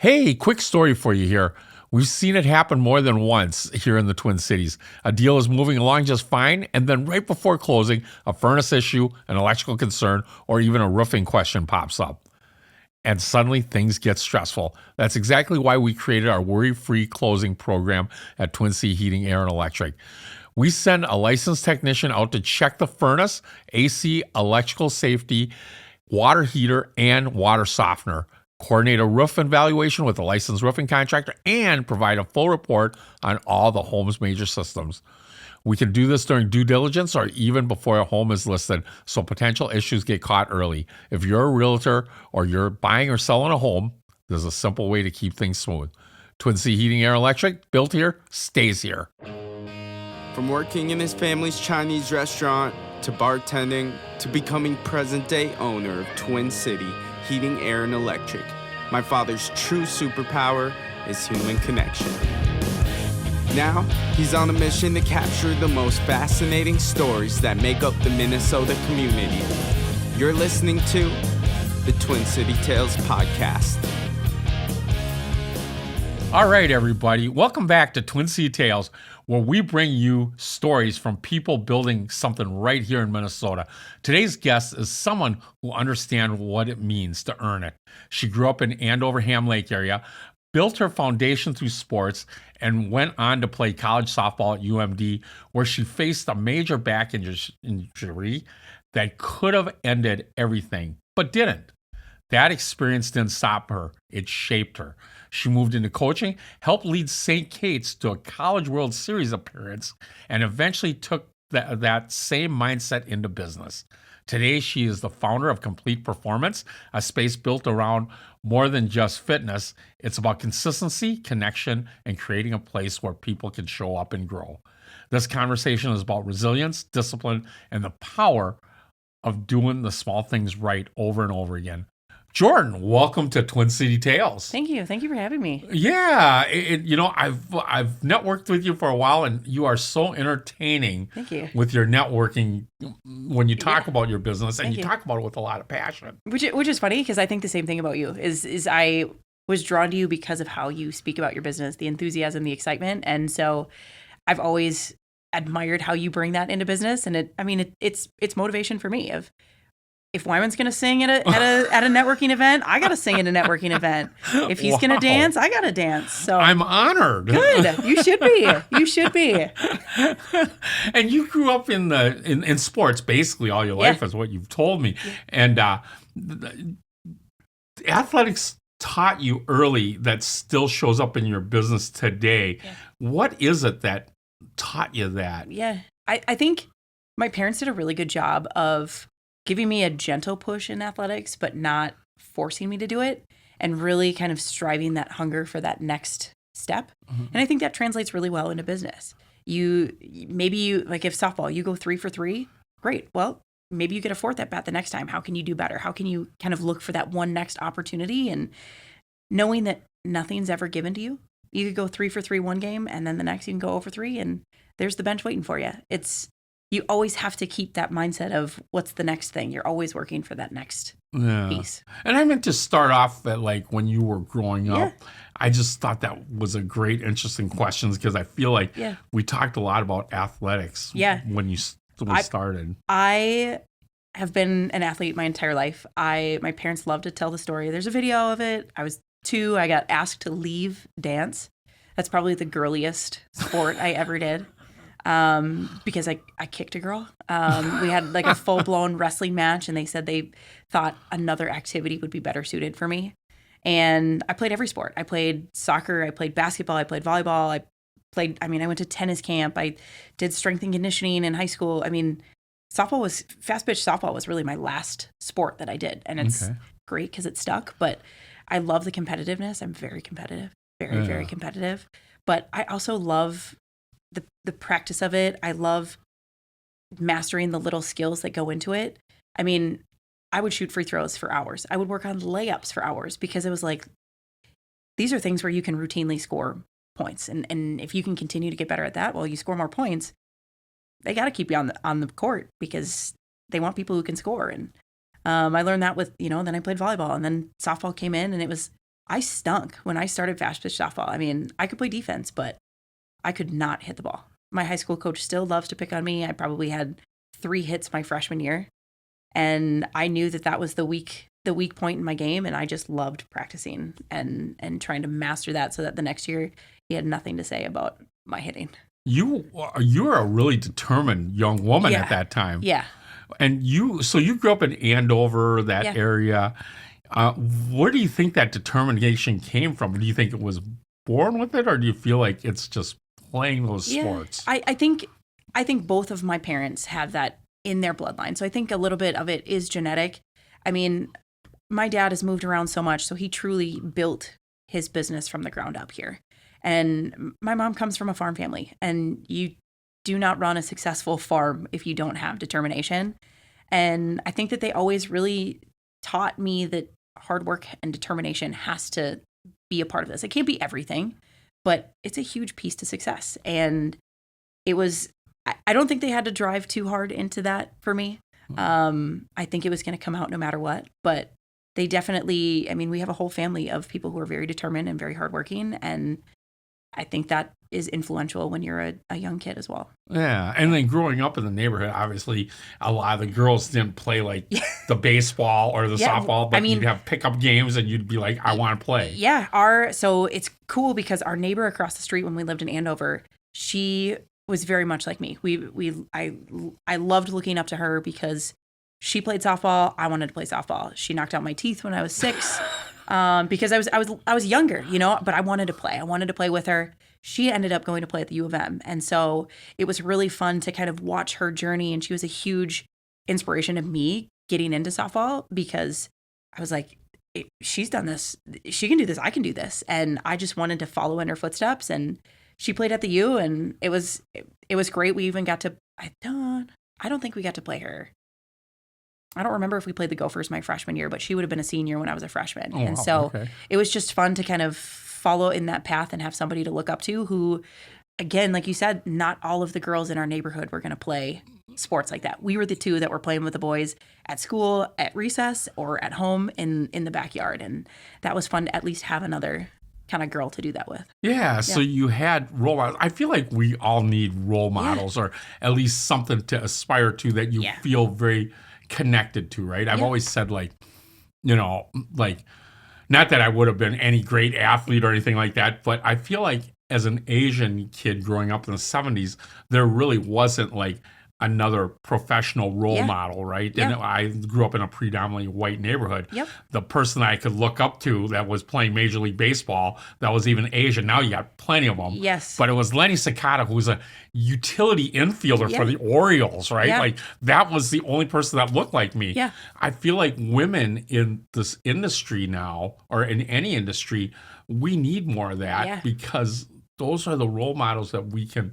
Hey, quick story for you here. We've seen it happen more than once here in the Twin Cities. A deal is moving along just fine, and then right before closing, a furnace issue, an electrical concern, or even a roofing question pops up. And suddenly things get stressful. That's exactly why we created our worry-free closing program at Twin Sea Heating, Air, and Electric. We send a licensed technician out to check the furnace, AC, electrical safety, water heater, and water softener, coordinate a roof evaluation with a licensed roofing contractor, and provide a full report on all the home's major systems. We can do this during due diligence or even before a home is listed, so potential issues get caught early. If you're a realtor or you're buying or selling a home, there's a simple way to keep things smooth. Twin Sea Heating, Air, Electric, built here, stays here. From working in his family's Chinese restaurant, to bartending, to becoming present-day owner of Twin City Heating, Air, and Electric, my father's true superpower is human connection. Now, he's on a mission to capture the most fascinating stories that make up the Minnesota community. You're listening to the Twin City Tales podcast. All right, everybody. Welcome back to Twin Sea Tales, where we bring you stories from people building something right here in Minnesota. Today's guest is someone who understands what it means to earn it. She grew up in Andover-Ham Lake area, built her foundation through sports, and went on to play college softball at UMD, where she faced a major back injury that could have ended everything, but didn't. That experience didn't stop her. It shaped her. She moved into coaching, helped lead St. Kate's to a College World Series appearance, and eventually took that same mindset into business. Today, she is the founder of Complete Performance, a space built around more than just fitness. It's about consistency, connection, and creating a place where people can show up and grow. This conversation is about resilience, discipline, and the power of doing the small things right over and over again. Jordan, welcome to Twin City Tales. Thank you. Thank you for having me. Yeah, I've networked with you for a while, and you are so entertaining. Thank you. With your networking when you talk about your business, and you talk about it with a lot of passion. Which is funny because I think the same thing about you. Is I was drawn to you because of how you speak about your business, the enthusiasm, the excitement, and so I've always admired how you bring that into business, and it's motivation for me. If Wymond's going to sing at a networking event, I got to sing at a networking event. If he's going to dance, I got to dance. So I'm honored. Good. You should be. You should be. And you grew up in sports basically all your life, is what you've told me. Yeah. And athletics taught you early that still shows up in your business today. Yeah. What is it that taught you that? Yeah. I think my parents did a really good job of giving me a gentle push in athletics, but not forcing me to do it, and really kind of striving that hunger for that next step. Mm-hmm. And I think that translates really well into business. Maybe like if softball, you go 3 for 3, great. Well, maybe you get a fourth at bat the next time. How can you do better? How can you kind of look for that one next opportunity? And knowing that nothing's ever given to you. You could go 3 for 3 one game, and then the next you can go 0 for 3, and there's the bench waiting for you. You always have to keep that mindset of what's the next thing. You're always working for that next piece. And I meant to start off at like when you were growing up. I just thought that was a great, interesting question because I feel like we talked a lot about athletics when we started. I have been an athlete my entire life. My parents love to tell the story. There's a video of it. I was 2. I got asked to leave dance. That's probably the girliest sport I ever did. Because I kicked a girl. We had like a full-blown wrestling match, and they said they thought another activity would be better suited for me. And I played every sport. I played soccer, I played basketball, I played volleyball, I went to tennis camp, I did strength and conditioning in high school. Fast pitch softball was really my last sport that I did. And it's great because it stuck, but I love the competitiveness. I'm very competitive, very competitive. But I also love the practice of it. I love mastering the little skills that go into it. I would shoot free throws for hours. I would work on layups for hours because it was like, these are things where you can routinely score points. And if you can continue to get better at that, well, you score more points. They got to keep you on the court because they want people who can score. And I learned that with, then I played volleyball, and then softball came in, and it was I stunk when I started fast pitch softball. I mean, I could play defense, but I could not hit the ball. My high school coach still loves to pick on me. I probably had 3 hits my freshman year, and I knew that was the weak point in my game, and I just loved practicing and trying to master that so that the next year he had nothing to say about my hitting. You were a really determined young woman at that time. Yeah. And you grew up in Andover, that area. Where do you think that determination came from? Do you think it was born with it, or do you feel like it's just playing those sports? I think both of my parents have that in their bloodline. So I think a little bit of it is genetic. I mean, my dad has moved around so much, so he truly built his business from the ground up here. And my mom comes from a farm family, and you do not run a successful farm if you don't have determination. And I think that they always really taught me that hard work and determination has to be a part of this. It can't be everything, but it's a huge piece to success. And it was, I don't think they had to drive too hard into that for me. I think it was going to come out no matter what, but they definitely, I mean, we have a whole family of people who are very determined and very hardworking. And I think that is influential when you're a young kid as well. Yeah. And then growing up in the neighborhood, obviously, a lot of the girls didn't play like the baseball or the softball, but you'd have pickup games and you'd be like, I want to play. Yeah. So it's cool because our neighbor across the street when we lived in Andover, she was very much like me. I loved looking up to her because she played softball. I wanted to play softball. She knocked out my teeth when I was 6. Because I was younger, but I wanted to play. I wanted to play with her. She ended up going to play at the U of M. And so it was really fun to kind of watch her journey. And she was a huge inspiration of me getting into softball because I was like, she's done this. She can do this. I can do this. And I just wanted to follow in her footsteps. And she played at the U, and it was great. We even got to, I don't think we got to play her. I don't remember if we played the Gophers my freshman year, but she would have been a senior when I was a freshman. It was just fun to kind of follow in that path and have somebody to look up to who, again, like you said, not all of the girls in our neighborhood were going to play sports like that. We were the 2 that were playing with the boys at school, at recess, or at home in the backyard. And that was fun to at least have another kind of girl to do that with. Yeah, so you had role models. I feel like we all need role models or at least something to aspire to that you feel very connected to, right? I've always said like not that I would have been any great athlete or anything like that, but I feel like as an Asian kid growing up in the 70s, there really wasn't like another professional role model, right? And I grew up in a predominantly white neighborhood. The person I could look up to that was playing Major League Baseball that was even Asian. Now you got plenty of them. But it was Lenny Sakata, who was a utility infielder for the Orioles, right? Like that was the only person that looked like me. I feel like women in this industry now, or in any industry, we need more of that because those are the role models that we can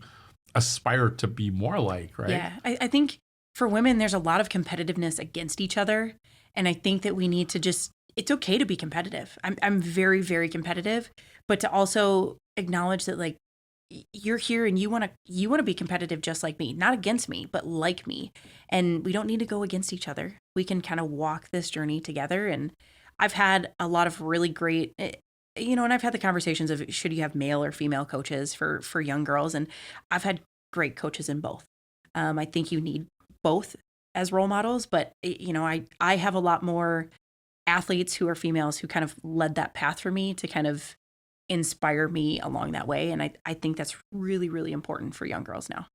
aspire to be more like, right? Yeah. I think for women, there's a lot of competitiveness against each other. And I think that we need to it's okay to be competitive. I'm very, very competitive, but to also acknowledge that like you're here and you want to be competitive just like me, not against me, but like me. And we don't need to go against each other. We can kind of walk this journey together. And I've had a lot of really great, and I've had the conversations of should you have male or female coaches for young girls. And I've had great coaches in both. I think you need both as role models, but I have a lot more athletes who are females who kind of led that path for me to kind of inspire me along that way. And I think that's really, really important for young girls now.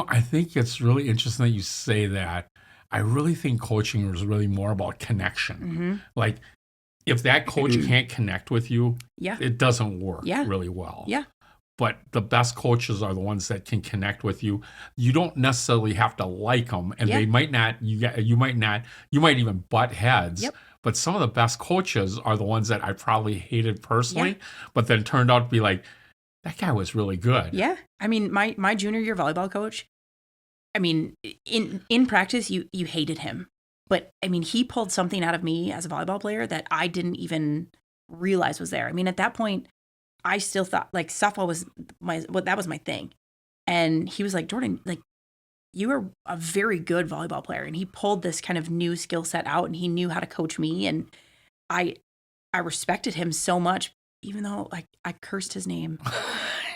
I think it's really interesting that you say that. I really think coaching is really more about connection. Like, if that coach can't connect with you, it doesn't work really well. But the best coaches are the ones that can connect with you. You don't necessarily have to like them, and they might not. You might even butt heads. But some of the best coaches are the ones that I probably hated personally, but then turned out to be like, that guy was really good. Yeah, I mean, my junior year volleyball coach. I mean, in practice, you hated him. But, I mean, he pulled something out of me as a volleyball player that I didn't even realize was there. I mean, at that point, I still thought, like, softball was that was my thing. And he was like, Jordan, like, you are a very good volleyball player. And he pulled this kind of new skill set out, and he knew how to coach me. And I I respected him so much, even though like I cursed his name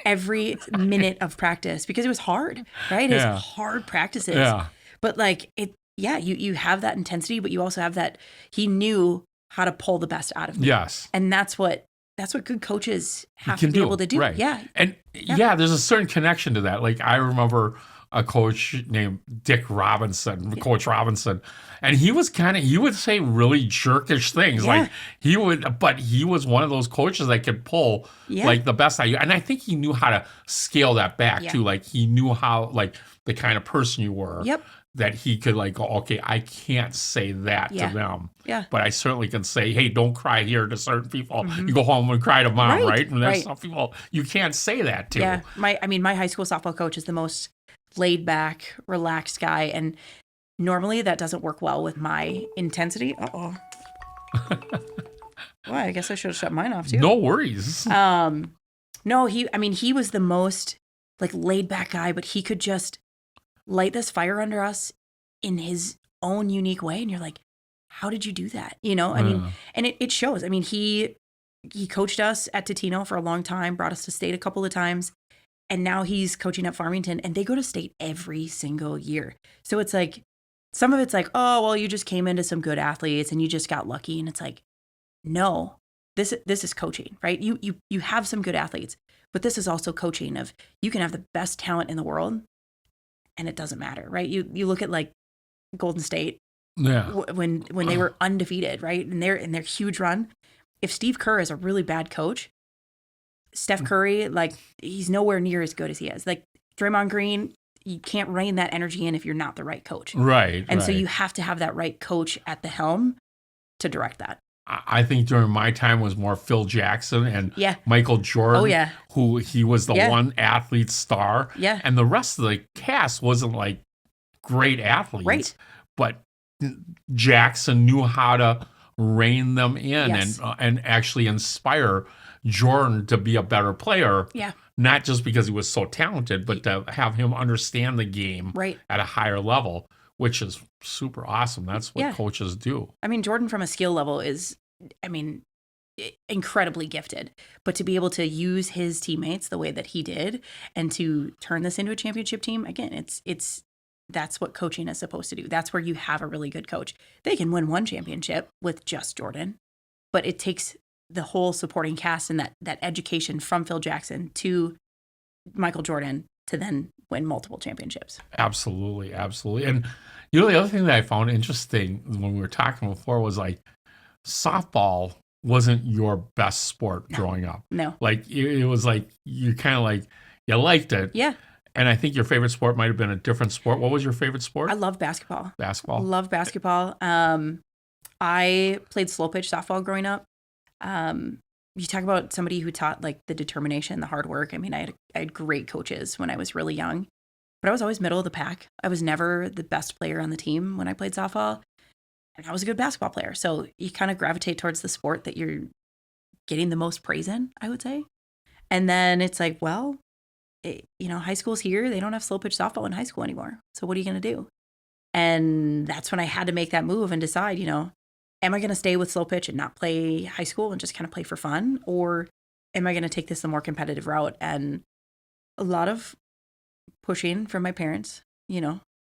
every minute of practice because it was hard, right? It's hard practices. Yeah. But like you have that intensity, but you also have that he knew how to pull the best out of me. Yes. And that's what good coaches have can to be do, able to do. right. Yeah. And there's a certain connection to that. Like I remember a coach named Dick Robinson, Coach Robinson, and he was he would say really jerkish things. Like but he was one of those coaches that could pull like the best out of you. And I think he knew how to scale that back too. Like he knew how, like the kind of person you were. Yep. That he could like go, okay, I can't say that to them. Yeah. But I certainly can say, hey, don't cry here to certain people. You go home and cry to mom, right? And there's some people you can't say that to. Yeah. My high school softball coach is the most laid back, relaxed guy. And normally that doesn't work well with my intensity. Uh-oh. Well, I guess I should have shut mine off too. No worries. No, he was the most like laid back guy, but he could just light this fire under us in his own unique way. And you're like, how did you do that? You know, I mean, and it shows. I mean, he coached us at Totino for a long time, brought us to state a couple of times. And now he's coaching at Farmington and they go to state every single year. So it's like, some of it's like, oh, well, you just came into some good athletes and you just got lucky. And it's like, no, this is coaching, right? You have some good athletes, but this is also coaching of you can have the best talent in the world and it doesn't matter, right? You look at like Golden State when they were undefeated, right? And their huge run. If Steve Kerr is a really bad coach, Steph Curry, like he's nowhere near as good as he is. Like Draymond Green, you can't rein that energy in if you're not the right coach. Right. And so you have to have that right coach at the helm to direct that. I think during my time was more Phil Jackson and Michael Jordan. Oh, yeah. Who he was the one athlete star. Yeah. And the rest of the cast wasn't like great athletes. Right. But Jackson knew how to rein them in and actually inspire Jordan to be a better player. Yeah. Not just because he was so talented, but to have him understand the game at a higher level, which is super awesome. That's what coaches do. I mean, Jordan from a skill level is, incredibly gifted. But to be able to use his teammates the way that he did and to turn this into a championship team, again, that's what coaching is supposed to do. That's where you have a really good coach. They can win one championship with just Jordan, but it takes the whole supporting cast and that education from Phil Jackson to Michael Jordan to then win multiple championships. Absolutely. Absolutely. And the other thing that I found interesting when we were talking before was like softball wasn't your best sport growing up. No. Like it was like, you kind of like, you liked it. Yeah. And I think your favorite sport might have been a different sport. What was your favorite sport? I love basketball. Basketball? Love basketball. I played slow pitch softball growing up. You talk about somebody who taught like the determination, the hard work. I mean, I had great coaches when I was really young, but I was always middle of the pack. I was never the best player on the team when I played softball, and I was a good basketball player. So you kind of gravitate towards the sport that you're getting the most praise in, I would say. And then it's like, well, high school's here. They don't have slow pitch softball in high school anymore. So what are you going to do? And that's when I had to make that move and decide, am I going to stay with slow pitch and not play high school and just kind of play for fun? Or am I going to take this a more competitive route? And a lot of pushing from my parents,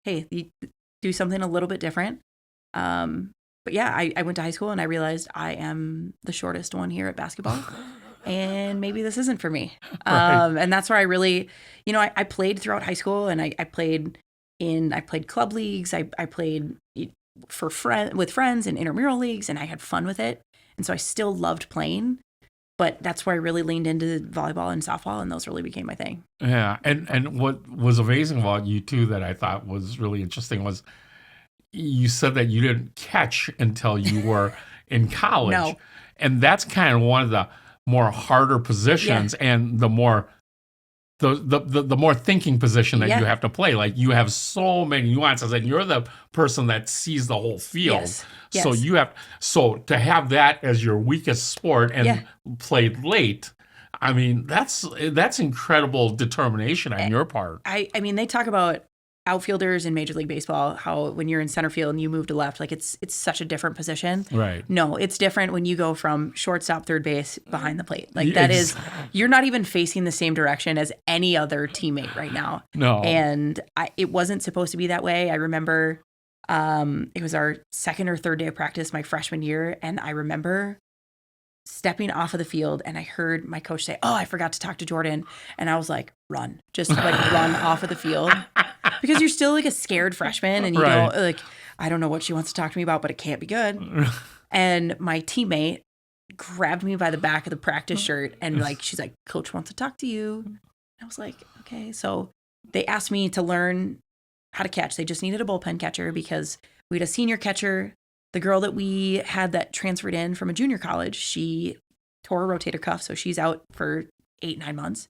hey, you do something a little bit different. But yeah, I went to high school and I realized I am the shortest one here at basketball. And maybe this isn't for me. And that's where I really, I played throughout high school and I played club leagues. I played with friends in intramural leagues, and I had fun with it. And so I still loved playing, but that's where I really leaned into volleyball and softball, and those really became my thing. Yeah. And what was amazing about you too that I thought was really interesting was you said that you didn't catch until you were in college. No. And that's kind of one of the more harder positions and the more the more thinking position that you have to play. Like you have so many nuances and you're the person that sees the whole field. Yes. So to have that as your weakest sport and played late, I mean, that's incredible determination on your part. I mean, they talk about outfielders in Major League Baseball, how when you're in center field and you move to left, like it's such a different position. Right. No, it's different when you go from shortstop, third base, behind the plate. Like that is, you're not even facing the same direction as any other teammate right now. No. And it wasn't supposed to be that way. I remember it was our second or third day of practice my freshman year, and I remember stepping off of the field and I heard my coach say, "Oh, I forgot to talk to Jordan." And I was like, run, just like run off of the field, because you're still like a scared freshman and you don't like, I don't know what she wants to talk to me about, but it can't be good. And my teammate grabbed me by the back of the practice shirt and like, she's like, "Coach wants to talk to you." And I was like, okay. So they asked me to learn how to catch. They just needed a bullpen catcher because we had a senior catcher. The girl that we had that transferred in from a junior college, she tore a rotator cuff, so she's out for 8-9 months.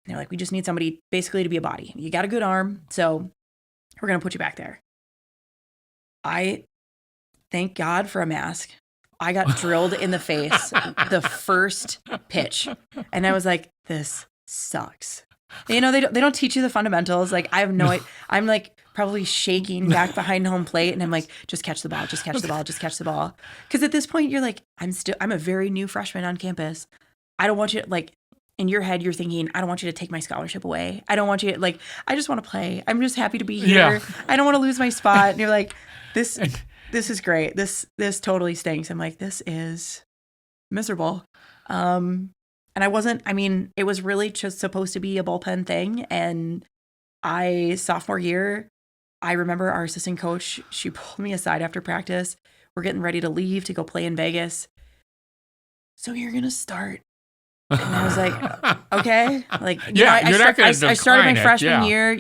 And they're like, "We just need somebody basically to be a body. You got a good arm, so we're going to put you back there." I thank God for a mask. I got drilled in the face the first pitch, and I was like, "This sucks." You know, they don't teach you the fundamentals. Like, I have no idea. I'm like probably shaking back behind home plate, and I'm like, "Just catch the ball, just catch the ball, just catch the ball." Because at this point, you're like, I'm a very new freshman on campus. I don't want you to, like, in your head, you're thinking, I don't want you to take my scholarship away. I don't want you to, like, I just want to play. I'm just happy to be here. Yeah. I don't want to lose my spot. And you're like, this is great. This totally stinks. I'm like, this is miserable. And it was really just supposed to be a bullpen thing. And sophomore year, I remember our assistant coach, she pulled me aside after practice. We're getting ready to leave to go play in Vegas. "So you're going to start?" And I was like, okay. Like, I started my freshman year,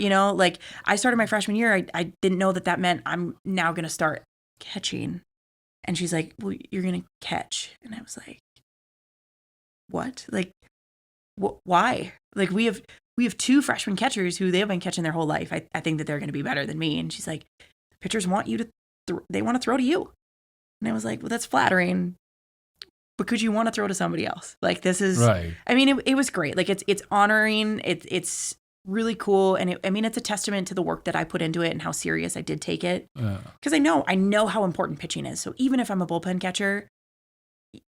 I started my freshman year. I didn't know that meant I'm now going to start catching. And she's like, "Well, you're going to catch." And I was like, what? Like, why? Like, we have 2 freshman catchers who they've been catching their whole life. I think that they're going to be better than me. And she's like, "The pitchers want you to, they want to throw to you." And I was like, "Well, that's flattering, but could you want to throw to somebody else?" Like, this is, right. I mean, it was great. Like, it's honoring. It's really cool. And it's a testament to the work that I put into it and how serious I did take it. Because I know how important pitching is. So even if I'm a bullpen catcher,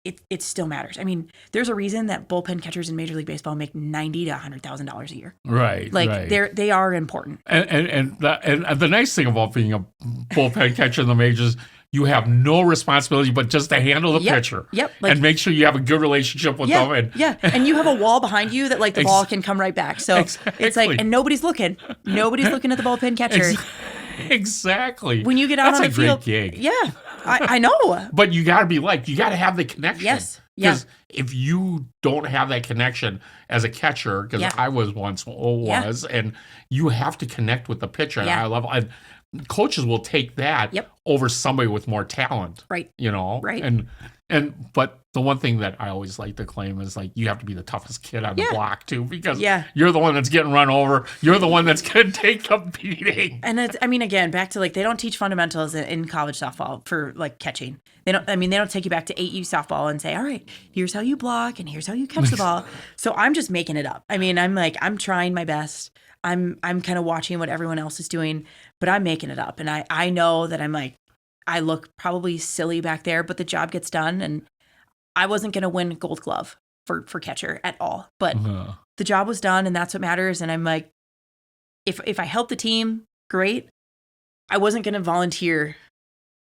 it still matters. I mean, there's a reason that bullpen catchers in Major League Baseball make $90,000 to $100,000 a year. Right. Like, right. they are important. And the nice thing about being a bullpen catcher in the majors, you have no responsibility but just to handle the pitcher. Yep. Like, and make sure you have a good relationship with them. And you have a wall behind you that, like, the ball can come right back. So it's like, and nobody's looking. Nobody's looking at the bullpen catcher. Exactly. When you get out on the field. That's a great gig. Yeah. I know. But you got to have the connection. Yes. Because if you don't have that connection as a catcher, because I was once, and you have to connect with the pitcher at a high level. And coaches will take that over somebody with more talent. Right. Right. But the one thing that I always like to claim is, like, you have to be the toughest kid on the block too, because you're the one that's getting run over. You're the one that's going to take a beating. And again, back to, like, they don't teach fundamentals in college softball for, like, catching. They don't take you back to 8U softball and say, "All right, here's how you block and here's how you catch the ball." So I'm just making it up. I mean, I'm trying my best. I'm kind of watching what everyone else is doing, but I'm making it up. And I know that I'm like, I look probably silly back there, but the job gets done. And I wasn't going to win Gold Glove for catcher at all, but the job was done, and that's what matters. And I'm like, if I help the team, great. I wasn't going to volunteer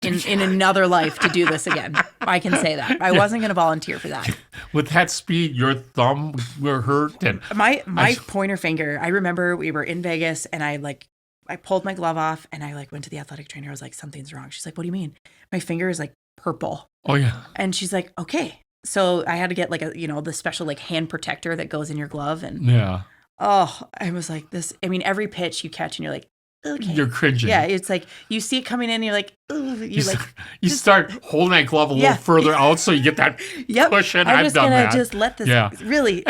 in another life to do this again. I can say that. I wasn't going to volunteer for that. With that speed, your thumb were hurt. And my pointer finger, I remember we were in Vegas, and I pulled my glove off, and I, like, went to the athletic trainer. I was like, "Something's wrong." She's like, "What do you mean?" My finger is, like, purple. Oh, yeah. And she's like, "Okay." So I had to get, like, the special, like, hand protector that goes in your glove. And I was like, this, I mean, every pitch you catch and you're like, okay. You're cringing. Yeah, it's like you see it coming in and you're like, ugh. You start holding that glove a little further out so you get that cushion. I've done that. Just let this really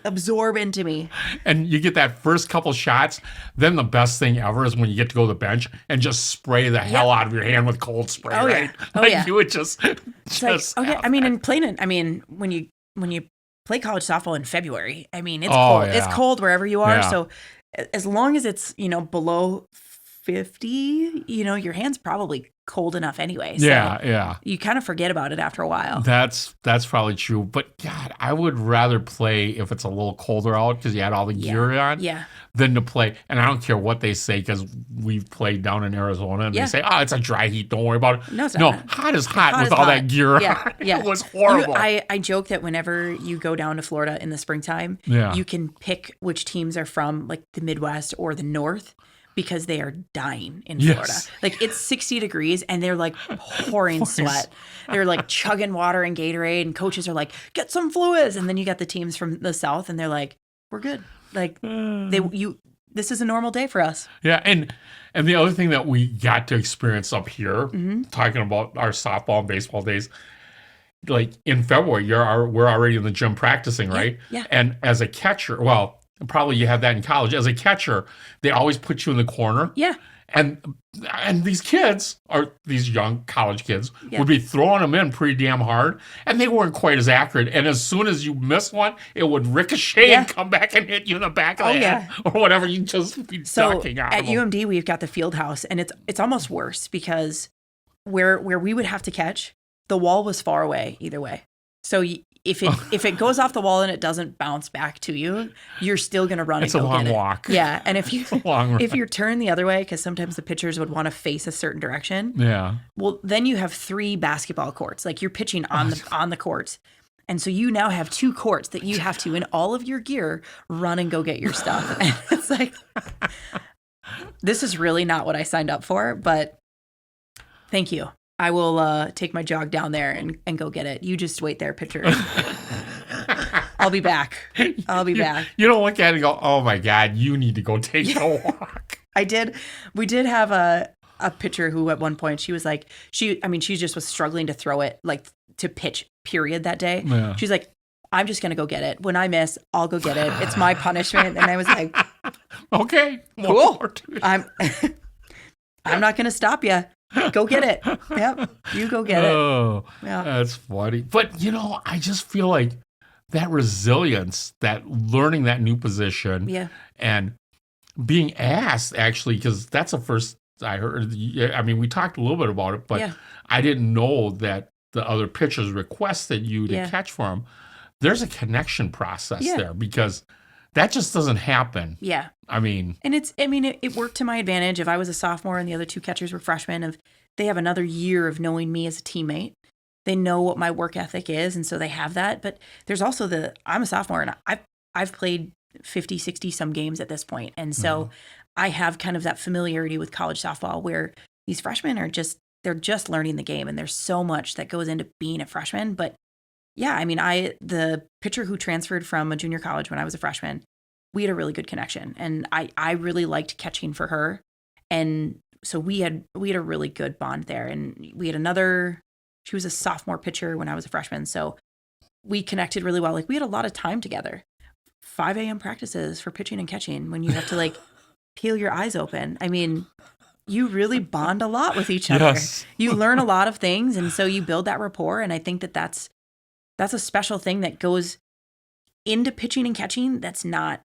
absorb into me. And you get that first couple shots. Then the best thing ever is when you get to go to the bench and just spray the hell out of your hand with cold spray. Oh, right? Yeah. Oh, yeah. You would just like, okay. I mean, and playing it. I mean, when you play college softball in February, I mean, it's cold. Yeah. It's cold wherever you are. Yeah. So as long as it's below 50, your hand's probably cold enough anyway. So Yeah. you kind of forget about it after a while. That's probably true. But God, I would rather play if it's a little colder out because you had all the gear on. Yeah. Than to play. And I don't care what they say because we've played down in Arizona and they say, oh, it's a dry heat. Don't worry about it. No, it's not. Hot is hot with all that gear on. Yeah. It was horrible. I joke that whenever you go down to Florida in the springtime, you can pick which teams are from like the Midwest or the North because they are dying in Florida. Like it's 60 degrees and they're like pouring sweat. They're like chugging water and Gatorade and coaches are like, get some fluids. And then you got the teams from the South and they're like, we're good. Like this is a normal day for us. Yeah. And the other thing that we got to experience up here, talking about our softball and baseball days, like in February, we're already in the gym practicing, right? Yeah. And as a catcher, well, probably you have that in college. As a catcher, they always put you in the corner. Yeah. And these kids, or these young college kids, would be throwing them in pretty damn hard, and they weren't quite as accurate. And as soon as you miss one, it would ricochet and come back and hit you in the back of the head or whatever. You just be ducking out at of them. UMD, we've got the field house, and it's almost worse because where we would have to catch, the wall was far away either way. So if it goes off the wall and it doesn't bounce back to you, you're still going to run and go get it. It's a long walk. Yeah, and if you're turned the other way, because sometimes the pitchers would want to face a certain direction. Yeah. Well, then you have 3 basketball courts. Like you're pitching on the courts. And so you now have 2 courts that you have to, in all of your gear, run and go get your stuff. And it's like, this is really not what I signed up for, but thank you. I will take my jog down there and go get it. You just wait there, pitcher. I'll be back. You don't look at it and go, oh my God, you need to go take a walk. I did. We did have a pitcher who at one point she was like, she just was struggling to throw it, like to pitch period that day. Yeah. She's like, I'm just going to go get it. When I miss, I'll go get it. It's my punishment. And I was like, okay, cool. I'm not going to stop you. Go get it. Yep. You go get it. Oh, yeah. That's funny. But, I just feel like that resilience, that learning that new position and being asked, actually, because that's the first I heard. I mean, we talked a little bit about it, but I didn't know that the other pitchers requested you to catch for them. There's a connection process there because that just doesn't happen. Yeah. I mean, and it worked to my advantage. If I was a sophomore and the other 2 catchers were freshmen, they have another year of knowing me as a teammate. They know what my work ethic is, and so they have that. But there's also I'm a sophomore, and I've played 50, 60 some games at this point. And so I have kind of that familiarity with college softball where these freshmen they're just learning the game, and there's so much that goes into being a freshman. But yeah, I mean, the pitcher who transferred from a junior college when I was a freshman, we had a really good connection, and I really liked catching for her. And so we had a really good bond there. And we had she was a sophomore pitcher when I was a freshman. So we connected really well. Like we had a lot of time together, 5 a.m. practices for pitching and catching when you have to like peel your eyes open. I mean, you really bond a lot with each other. Yes. You learn a lot of things. And so you build that rapport. And I think that's a special thing that goes into pitching and catching. That's not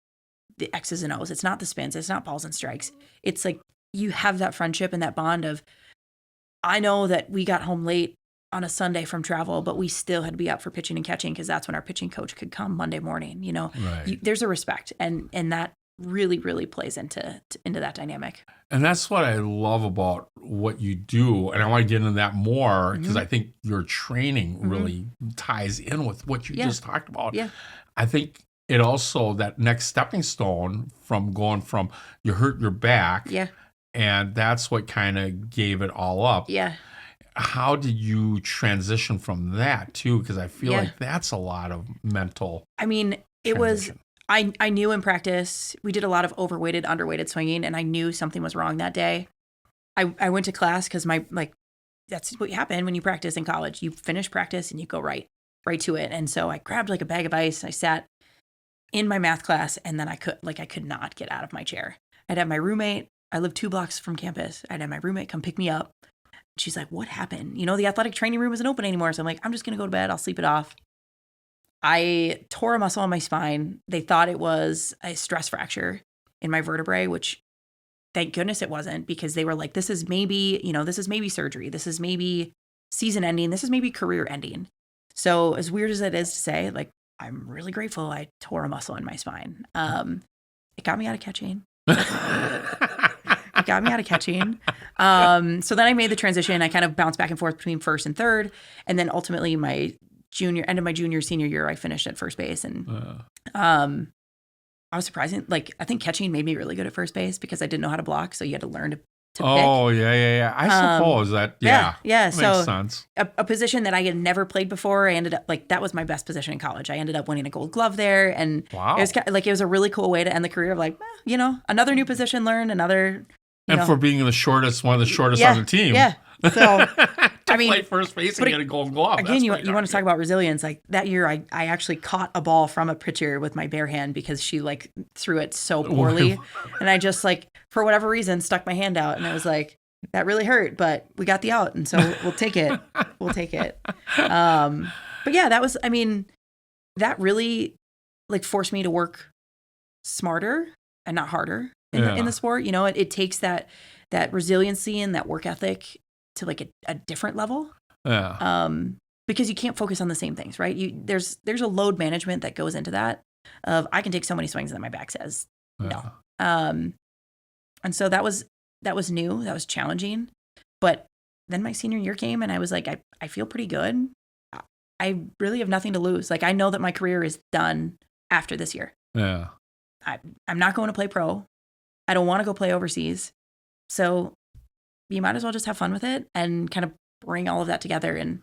the X's and O's. It's not the spins. It's not balls and strikes. It's like you have that friendship and that bond of, I know that we got home late on a Sunday from travel, but we still had to be up for pitching and catching because that's when our pitching coach could come Monday morning. Right. There's a respect, and that really, really plays into that dynamic. And that's what I love about what you do. And I want to get into that more because I think your training really ties in with what you just talked about. Yeah. I think it also, that next stepping stone from going from you hurt your back. Yeah. And that's what kind of gave it all up. Yeah. How did you transition from that too? Because I feel like that's a lot of mental. I mean, it transition. was, I knew in practice, we did a lot of overweighted, underweighted swinging, and I knew something was wrong that day. I went to class because that's what happened when you practice in college. You finish practice and you go right to it. And so I grabbed like a bag of ice. I sat in my math class, and then I could not get out of my chair. I'd have my roommate. I lived 2 blocks from campus. I'd have my roommate come pick me up. She's like, what happened? The athletic training room isn't open anymore. So I'm like, I'm just going to go to bed. I'll sleep it off. I tore a muscle on my spine. They thought it was a stress fracture in my vertebrae, which thank goodness it wasn't, because they were like, this is maybe surgery. This is maybe season ending. This is maybe career ending. So as weird as it is to say, like, I'm really grateful I tore a muscle in my spine. It got me out of catching. It got me out of catching. So then I made the transition. I kind of bounced back and forth between first and third. And then ultimately end of my senior year, I finished at first base. And I was surprising. Like, I think catching made me really good at first base because I didn't know how to block. So you had to learn to pick. Oh, yeah. I suppose that, Yeah. Makes So sense. A position that I had never played before. I ended up, like, that was my best position in college. I ended up winning a gold glove there. And Wow. it was it was a really cool way to end the career of like, another new position, learn another. And for being one of the shortest on the team. Yeah. So, I mean, play first base and get a gold glove. Again, you want to talk about resilience. Like that year, I actually caught a ball from a pitcher with my bare hand because she like threw it so poorly. And I just like, for whatever reason, stuck my hand out. And I was like, that really hurt, but we got the out. And so we'll take it. We'll take it. But yeah, that really like forced me to work smarter and not harder in the sport. It takes that resiliency and that work ethic to like a different level. Yeah. Because you can't focus on the same things, right? There's a load management that goes into that of I can take so many swings and my back says no. And so that was new. That was challenging. But then my senior year came and I was like, I feel pretty good. I really have nothing to lose. Like I know that my career is done after this year. Yeah. I'm not going to play pro. I don't want to go play overseas. So you might as well just have fun with it and kind of bring all of that together. And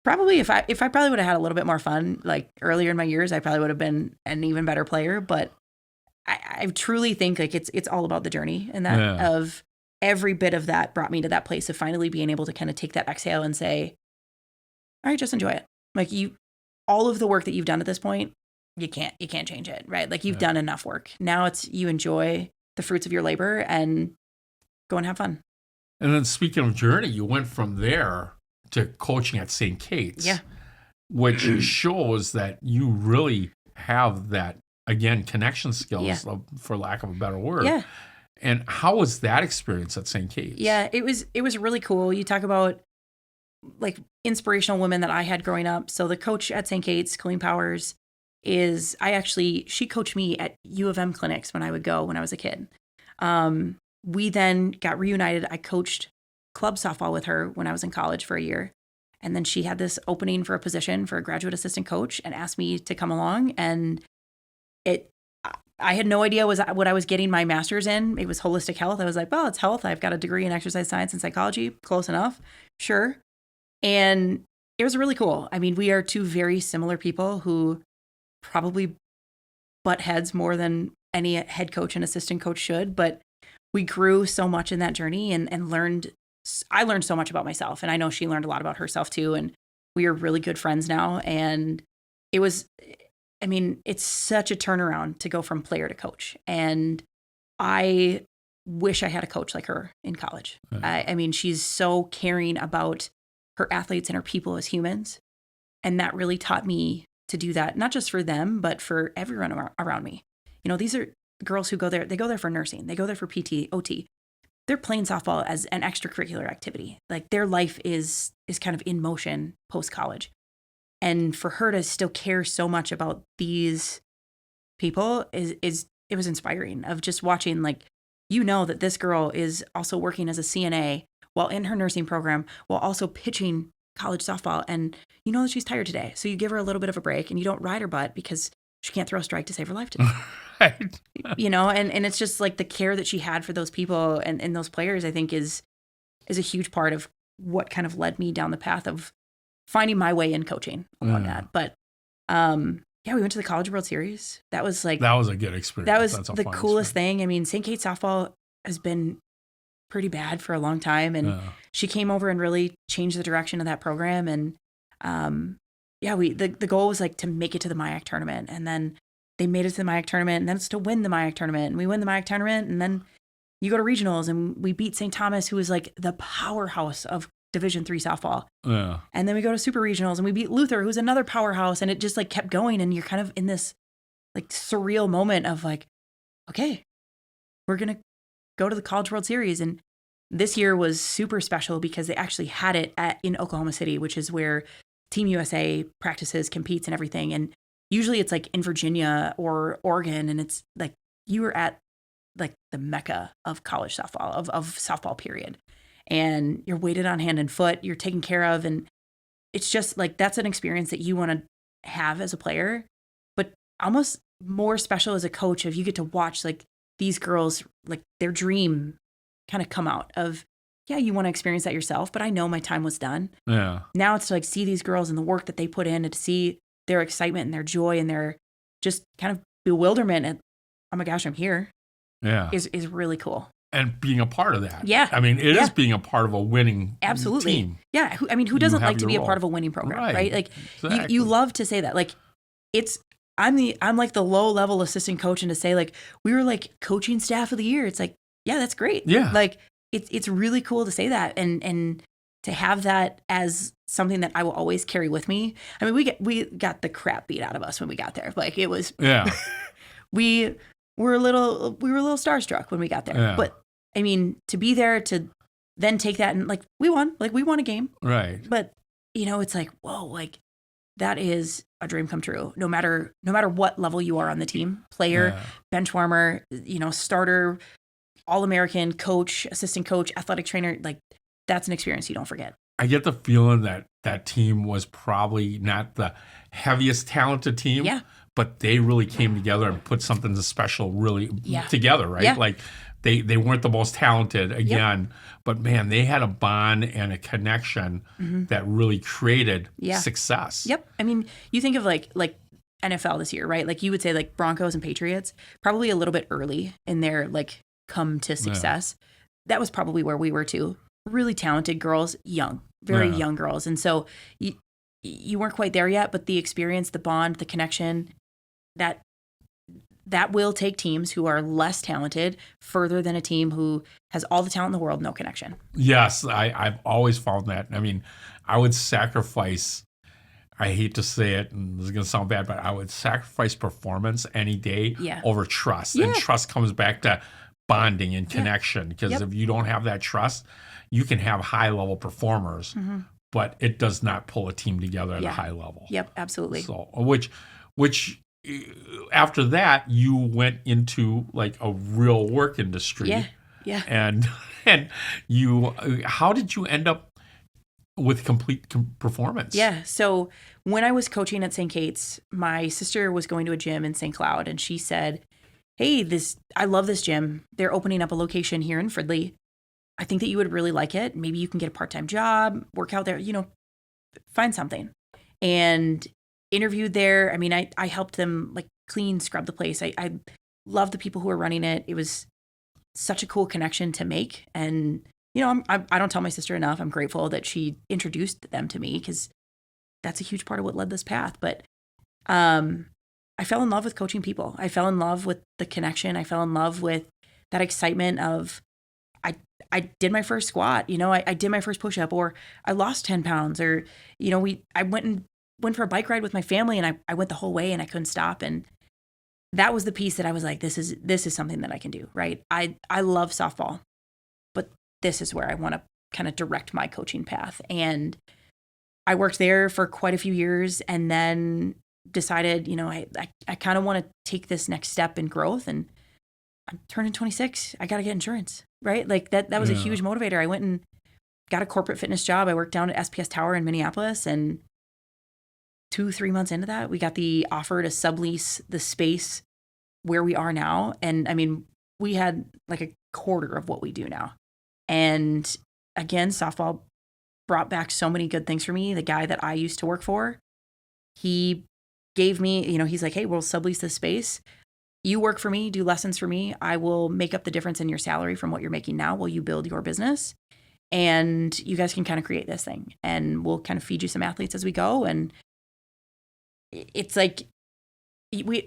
probably if I probably would have had a little bit more fun, like earlier in my years, I probably would have been an even better player. But I truly think like it's all about the journey, and that of every bit of that brought me to that place of finally being able to kind of take that exhale and say, all right, just enjoy it. Like all of the work that you've done at this point, you can't change it, right? Like you've done enough work. Now it's you enjoy the fruits of your labor and go and have fun. And then speaking of journey, you went from there to coaching at St. Kate's. Yeah. Which shows that you really have that, again, connection skills, for lack of a better word. Yeah. And how was that experience at St. Kate's? Yeah, it was really cool. You talk about like inspirational women that I had growing up. So the coach at St. Kate's, Colleen Powers, she coached me at U of M clinics when I was a kid. We then got reunited. I coached club softball with her when I was in college for a year. And then she had this opening for a position for a graduate assistant coach and asked me to come along. And I had no idea what I was getting my master's in. It was holistic health. I was like, well, it's health. I've got a degree in exercise science and psychology. Close enough. Sure. And it was really cool. I mean, we are two very similar people who probably butt heads more than any head coach and assistant coach should, but we grew so much in that journey and I learned so much about myself, and I know she learned a lot about herself too. And we are really good friends now. And it's such a turnaround to go from player to coach. And I wish I had a coach like her in college. Mm-hmm. She's so caring about her athletes and her people as humans. And that really taught me to do that, not just for them, but for everyone around me. These are girls who go there. They go there for nursing. They go there for PT, OT. They're playing softball as an extracurricular activity. Like their life is kind of in motion post-college. And for her to still care so much about these people it was inspiring of just watching, like, that this girl is also working as a CNA while in her nursing program, while also pitching college softball. And you know that she's tired today. So you give her a little bit of a break and you don't ride her butt because she can't throw a strike to save her life today. Right. And it's just like the care that she had for those people and those players, I think is a huge part of what kind of led me down the path of finding my way in coaching along that. But we went to the College World Series. That was a good experience. That was the coolest thing. St. Kate's softball has been pretty bad for a long time. And she came over and really changed the direction of that program. And the goal was like to make it to the MIAC tournament. And then they made it to the MIAC tournament, and then it's to win the MIAC tournament. And we win the MIAC tournament, and then you go to regionals, and we beat St. Thomas, who is like the powerhouse of Division III softball. Yeah. And then we go to super regionals, and we beat Luther, who's another powerhouse. And it just like kept going. And you're kind of in this like surreal moment of like, okay, we're going to go to the College World Series. And this year was super special because they actually had it in Oklahoma City, which is where Team USA practices, competes, and everything. And usually it's like in Virginia or Oregon, and it's like you were at like the mecca of college softball, of softball period. And you're weighted on hand and foot, you're taken care of. And it's just like, that's an experience that you want to have as a player, but almost more special as a coach if you get to watch like these girls, like their dream kind of come out of, yeah, you want to experience that yourself, but I know my time was done. Yeah. Now it's to like see these girls and the work that they put in, and to see their excitement and their joy and their just kind of bewilderment and, oh my gosh, I'm here. Yeah. Is really cool. And being a part of that. Yeah. I mean, it is being a part of a winning Absolutely. team. Yeah. Who doesn't like to be a part of a winning program, right? Like Exactly. you love to say that. Like I'm like the low level assistant coach, and to say like, we were like coaching staff of the year. It's like, yeah, that's great. Yeah. Like it's really cool to say that. And to have that as something that I will always carry with me. I mean, we got the crap beat out of us when we got there. Like it was, Yeah. we were a little starstruck when we got there. Yeah. But I mean, to be there, to then take that and like, we won a game. Right. But it's like, whoa, like that is a dream come true. No matter what level you are on the team, player, bench warmer, starter, All-American, coach, assistant coach, athletic trainer, like that's an experience you don't forget. I get the feeling that team was probably not the heaviest talented team, but they really came together and put something special really together, right? Yeah. Like they weren't the most talented again, but man, they had a bond and a connection that really created success. Yep. I mean, you think of like NFL this year, right? Like you would say like Broncos and Patriots, probably a little bit early in their like come to success. That was probably where we were too. Really talented girls, very young girls. And so you weren't quite there yet, but the experience, the bond, the connection, that will take teams who are less talented further than a team who has all the talent in the world, no connection. Yes, I've always found that. I mean, I would sacrifice, I hate to say it, and this is going to sound bad, but I would sacrifice performance any day over trust. And trust comes back to bonding and connection, because if you don't have that trust, you can have high-level performers, but it does not pull a team together at a high level. Yep, absolutely. So, which after that, you went into like a real work industry. Yeah. And you, how did you end up with complete performance? Yeah. So when I was coaching at St. Kate's, my sister was going to a gym in St. Cloud, and she said, hey, I love this gym. They're opening up a location here in Fridley. I think that you would really like it. Maybe you can get a part-time job, work out there, find something. And interviewed there. I mean, I helped them like clean, scrub the place. I love the people who were running it. It was such a cool connection to make. And, I don't tell my sister enough. I'm grateful that she introduced them to me, because that's a huge part of what led this path. But I fell in love with coaching people. I fell in love with the connection. I fell in love with that excitement of, I did my first squat, I did my first push-up, or I lost 10 pounds, or, I went for a bike ride with my family, and I went the whole way and I couldn't stop. And that was the piece that I was like, this is something that I can do, right? I love softball, but this is where I want to kind of direct my coaching path. And I worked there for quite a few years, and then decided, I kind of want to take this next step in growth, and I'm turning 26. I got to get insurance, right? Like that was a huge motivator. I went and got a corporate fitness job. I worked down at SPS Tower in Minneapolis, and 2-3 months into that, we got the offer to sublease the space where we are now. And I mean, we had like a quarter of what we do now. And again, softball brought back so many good things for me. The guy that I used to work for, he gave me, he's like, hey, we'll sublease this space. You work for me, do lessons for me. I will make up the difference in your salary from what you're making now while you build your business. And you guys can kind of create this thing, and we'll kind of feed you some athletes as we go. And it's like,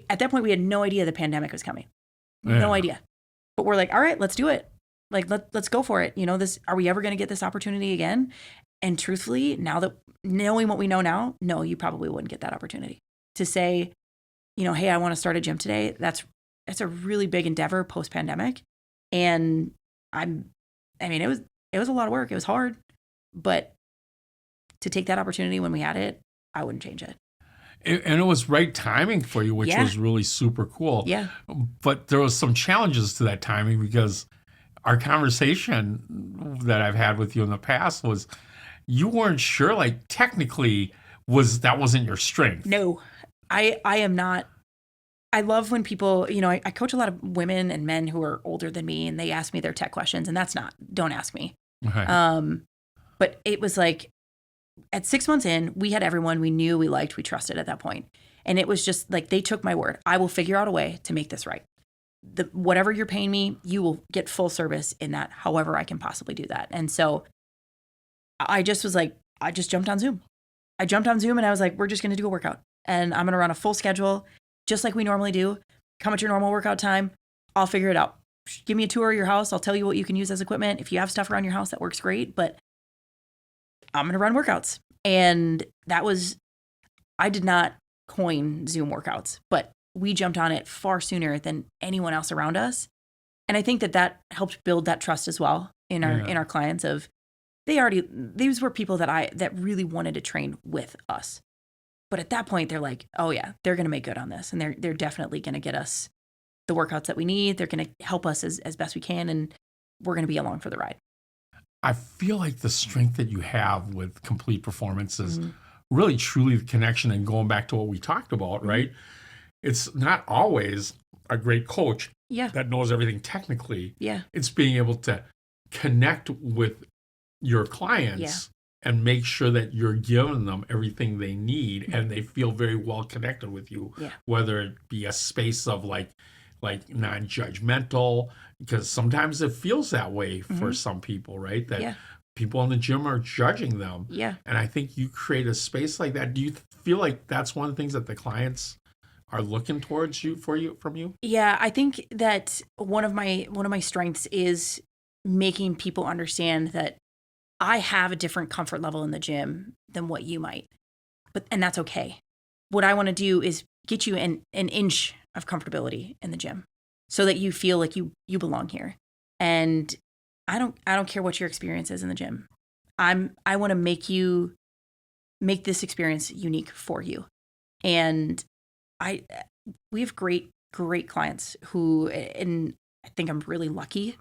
at that point, we had no idea the pandemic was coming. No idea. But we're like, all right, let's do it. Like, let's go for it. Are we ever going to get this opportunity again? And truthfully, now that knowing what we know now, no, you probably wouldn't get that opportunity to say, hey, I want to start a gym today. That's a really big endeavor post-pandemic. And I mean, it was a lot of work. It was hard, but to take that opportunity when we had it, I wouldn't change it. And it was right timing for you, which Yeah. was really super cool. Yeah. But there was some challenges to that timing because our conversation that I've had with you in the past was you weren't sure, like technically that wasn't your strength. No, I am not. I love when people, I coach a lot of women and men who are older than me and they ask me their tech questions, and don't ask me. Okay. But it was like at 6 months in, we had everyone we knew, we liked, we trusted at that point. And it was just like, they took my word. I will figure out a way to make this right. Whatever you're paying me, you will get full service in that, however I can possibly do that. And so I just was like, I just jumped on Zoom. I jumped on Zoom and I was like, we're just going to do a workout and I'm going to run a full schedule just like we normally do. Come at your normal workout time. I'll figure it out. Give me a tour of your house. I'll tell you what you can use as equipment. If you have stuff around your house, that works great, but I'm going to run workouts. And I did not coin Zoom workouts, but we jumped on it far sooner than anyone else around us. And I think that helped build that trust as well in our clients of these were people that really wanted to train with us. But at that point, they're like, oh yeah, they're going to make good on this. And they're definitely going to get us the workouts that we need. They're going to help us as best we can. And we're going to be along for the ride. I feel like the strength that you have with Complete Performance is really truly the connection, and going back to what we talked about, right? It's not always a great coach that knows everything technically. Yeah. It's being able to connect with your clients and make sure that you're giving them everything they need and they feel very well connected with you, whether it be a space of like non-judgmental, because sometimes it feels that way for some people, right? That people in the gym are judging them. Yeah. And I think you create a space like that. Do you feel like that's one of the things that the clients are looking towards from you? Yeah, I think that one of my strengths is making people understand that I have a different comfort level in the gym than what you might. And that's okay. What I want to do is get you an inch of comfortability in the gym so that you feel like you belong here. And I don't care what your experience is in the gym. I want to make this experience unique for you. And we have great clients who, and I think I'm really lucky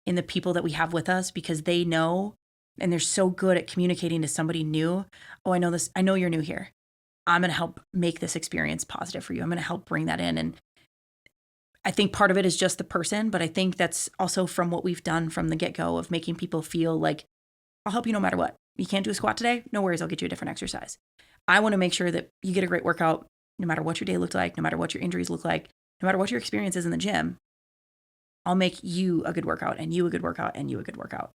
in the people that we have with us because they know, and they're so good at communicating to somebody new. Oh, I know this. I know you're new here. I'm going to help make this experience positive for you. I'm going to help bring that in. And I think part of it is just the person, but I think that's also from what we've done from the get-go of making people feel like, I'll help you no matter what. You can't do a squat today? No worries. I'll get you a different exercise. I want to make sure that you get a great workout no matter what your day looked like, no matter what your injuries look like, no matter what your experience is in the gym. I'll make you a good workout and you a good workout and you a good workout.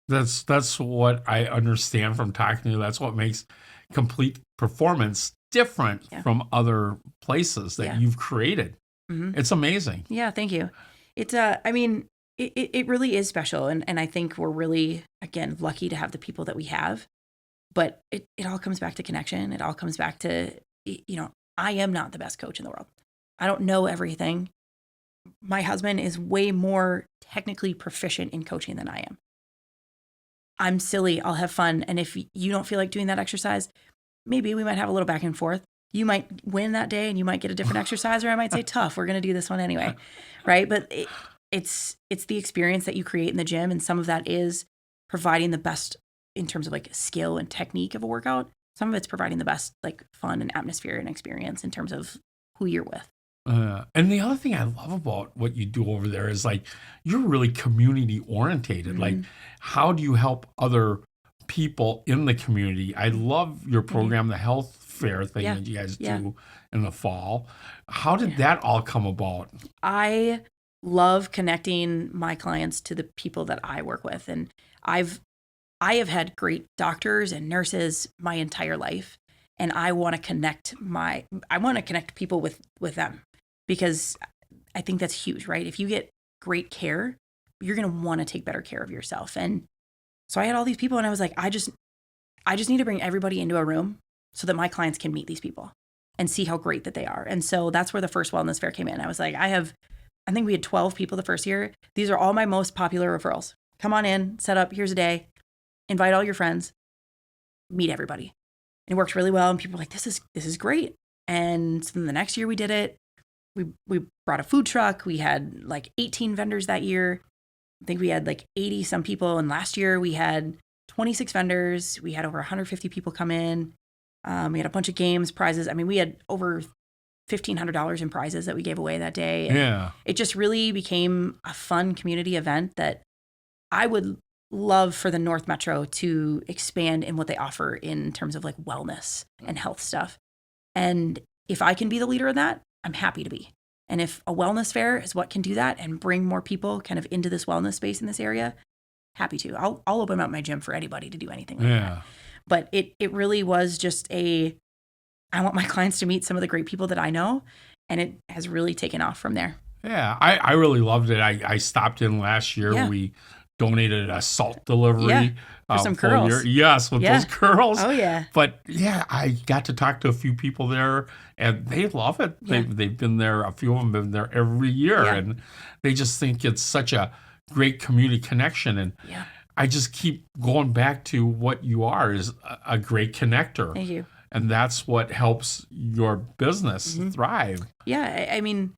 That's what I understand from talking to you. That's what makes Complete Performance different from other places that you've created. It's amazing. Yeah, thank you. It's I mean, it really is special, and I think we're really, again, lucky to have the people that we have. But it all comes back to connection. It all comes back to, I am not the best coach in the world. I don't know everything. My husband is way more technically proficient in coaching than I am. I'm silly. I'll have fun. And if you don't feel like doing that exercise, maybe we might have a little back and forth. You might win that day and you might get a different exercise, or I might say, tough, we're going to do this one anyway. Right. But it's the experience that you create in the gym. And some of that is providing the best in terms of like skill and technique of a workout. Some of it's providing the best like fun and atmosphere and experience in terms of who you're with. And the other thing I love about what you do over there is like, you're really community orientated. Like, how do you help other people in the community? I love your program, the health fair thing that you guys do in the fall. How did that all come about? I love connecting my clients to the people that I work with. And I have had great doctors and nurses my entire life. And I want to connect people with them, because I think that's huge, right? If you get great care, you're going to want to take better care of yourself. And so I had all these people and I was like, I just need to bring everybody into a room so that my clients can meet these people and see how great that they are. And so that's where the first wellness fair came in. I was like, I have I think we had 12 people the first year. These are all my most popular referrals. Come on in, set up, here's a day, invite all your friends, meet everybody. And it worked really well. And people were like, this is great. And so then the next year we did it. We brought a food truck. We had like 18 vendors that year. I think we had like 80 some people. And last year we had 26 vendors. We had over 150 people come in. We had a bunch of games, prizes. I mean, we had over $1,500 in prizes that we gave away that day. And Yeah. it just really became a fun community event that I would love for the North Metro to expand in what they offer in terms of like wellness and health stuff. And if I can be the leader of that, I'm happy to be. And if a wellness fair is what can do that and bring more people kind of into this wellness space in this area, happy to. I'll open up my gym for anybody to do anything like that. But it really was just I want my clients to meet some of the great people that I know, and it has really taken off from there. Yeah, I really loved it. I stopped in last year. Yeah. We donated a salt delivery. For some full curls. year. Yes, with those curls. Oh, yeah. But yeah, I got to talk to a few people there, and they love it. Yeah. They've been there. A few of them have been there every year, Yeah. and they just think it's such a great community connection. And Yeah. I just keep going back to what you are is a great connector. Thank you. And that's what helps your business thrive. Yeah. I mean,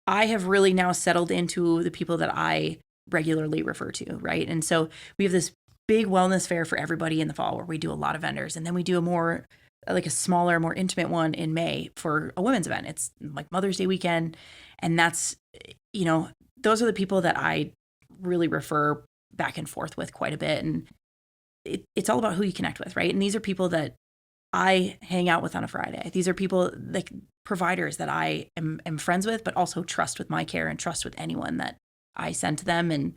I have really now settled into the people that I regularly refer to, right? And so we have this big wellness fair for everybody in the fall where we do a lot of vendors. And then we do a smaller, more intimate one in May for a women's event. It's like Mother's Day weekend. And that's, those are the people that I really refer back and forth with quite a bit. And it's all about who you connect with, right? And these are people that I hang out with on a Friday. These are people like providers that I am friends with, but also trust with my care and trust with anyone that I send to them. And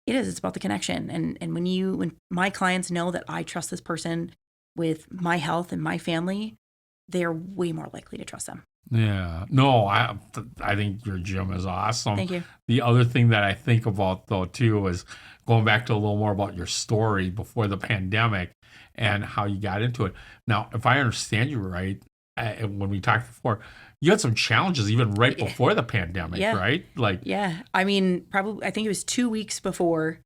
it's about the connection. And when my clients know that I trust this person with my health and my family, they are way more likely to trust them. Yeah. No, I think your gym is awesome. Thank you. The other thing that I think about, though, too, is going back to a little more about your story before the pandemic and how you got into it. Now, if I understand you right, when we talked before, you had some challenges even right before the pandemic, right? Yeah. I mean, I think it was 2 weeks before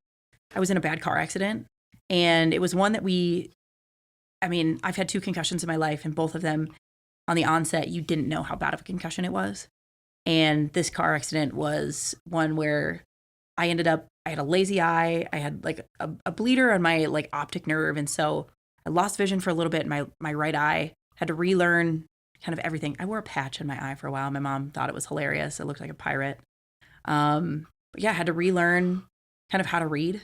I was in a bad car accident. And it was one that I've had 2 concussions in my life, and both of them on the onset, you didn't know how bad of a concussion it was. And this car accident was one where I had a lazy eye. I had like a bleeder on my like optic nerve. And so I lost vision for a little bit in my right eye, had to relearn kind of everything. I wore a patch in my eye for a while. My mom thought it was hilarious. It looked like a pirate. But yeah, I had to relearn kind of how to read.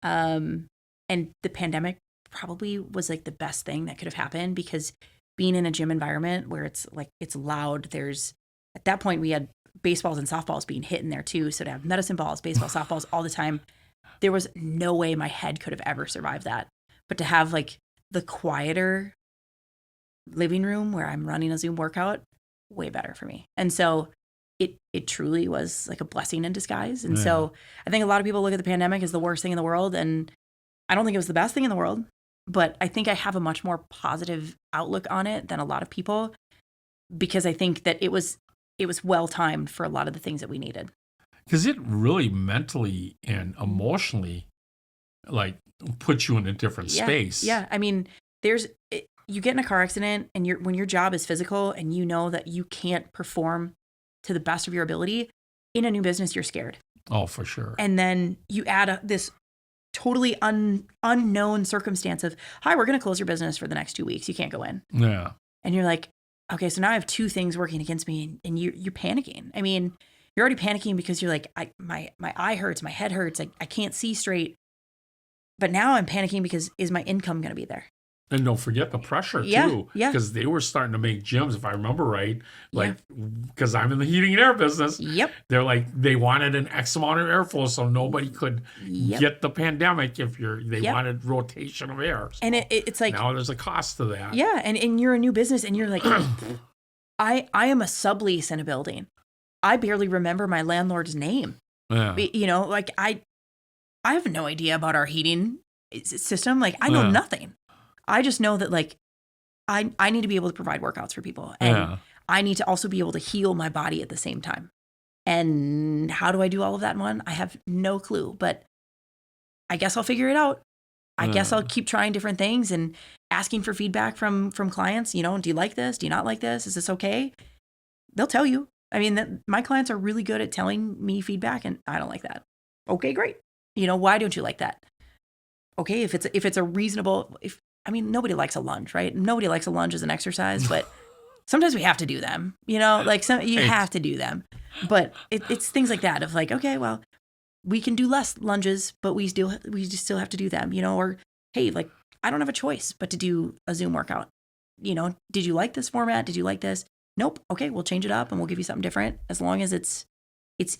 And the pandemic probably was like the best thing that could have happened, because being in a gym environment where it's loud, at that point we had baseballs and softballs being hit in there too. So to have medicine balls, baseball, softballs all the time, there was no way my head could have ever survived that. But to have like the quieter living room where I'm running a Zoom workout, way better for me. And so it truly was like a blessing in disguise. And so I think a lot of people look at the pandemic as the worst thing in the world. And I don't think it was the best thing in the world, but I think I have a much more positive outlook on it than a lot of people, because I think that it was well timed for a lot of the things that we needed. Because it really mentally and emotionally like puts you in a different space. Yeah. I mean, you get in a car accident, and when your job is physical and you know that you can't perform to the best of your ability in a new business, you're scared. Oh, for sure. And then you add this totally unknown circumstance of, hi, we're going to close your business for the next 2 weeks. You can't go in. Yeah. And you're like, okay, so now I have 2 things working against me, and you're panicking. I mean, you're already panicking because you're like, my eye hurts, my head hurts, I can't see straight. But now I'm panicking because is my income going to be there? And don't forget the pressure, too. Yeah. Because they were starting to make gyms, if I remember right, because I'm in the heating and air business. Yep. They're like, they wanted an X amount of airflow so nobody could get the pandemic if they wanted rotation of air. So and it's like, now there's a cost to that. Yeah. And you're a new business, and you're like, I am a sublease in a building. I barely remember my landlord's name. Yeah. Like I have no idea about our heating system. Like I know nothing. I just know that like I need to be able to provide workouts for people, and I need to also be able to heal my body at the same time. And how do I do all of that in one? I have no clue, but I guess I'll figure it out. I guess I'll keep trying different things and asking for feedback from clients. You know, do you like this? Do you not like this? Is this okay? They'll tell you. I mean, my clients are really good at telling me feedback, and I don't like that. Okay, great. You know, why don't you like that? Okay, if it's a reasonable, nobody likes a lunge, right? Nobody likes a lunge as an exercise, but sometimes we have to do them. You know, like you have to do them. But it's things like that of like, okay, well, we can do less lunges, but we just still have to do them, you know, or hey, like I don't have a choice but to do a Zoom workout. You know, did you like this format? Did you like this? Nope. Okay, we'll change it up and we'll give you something different as long as it's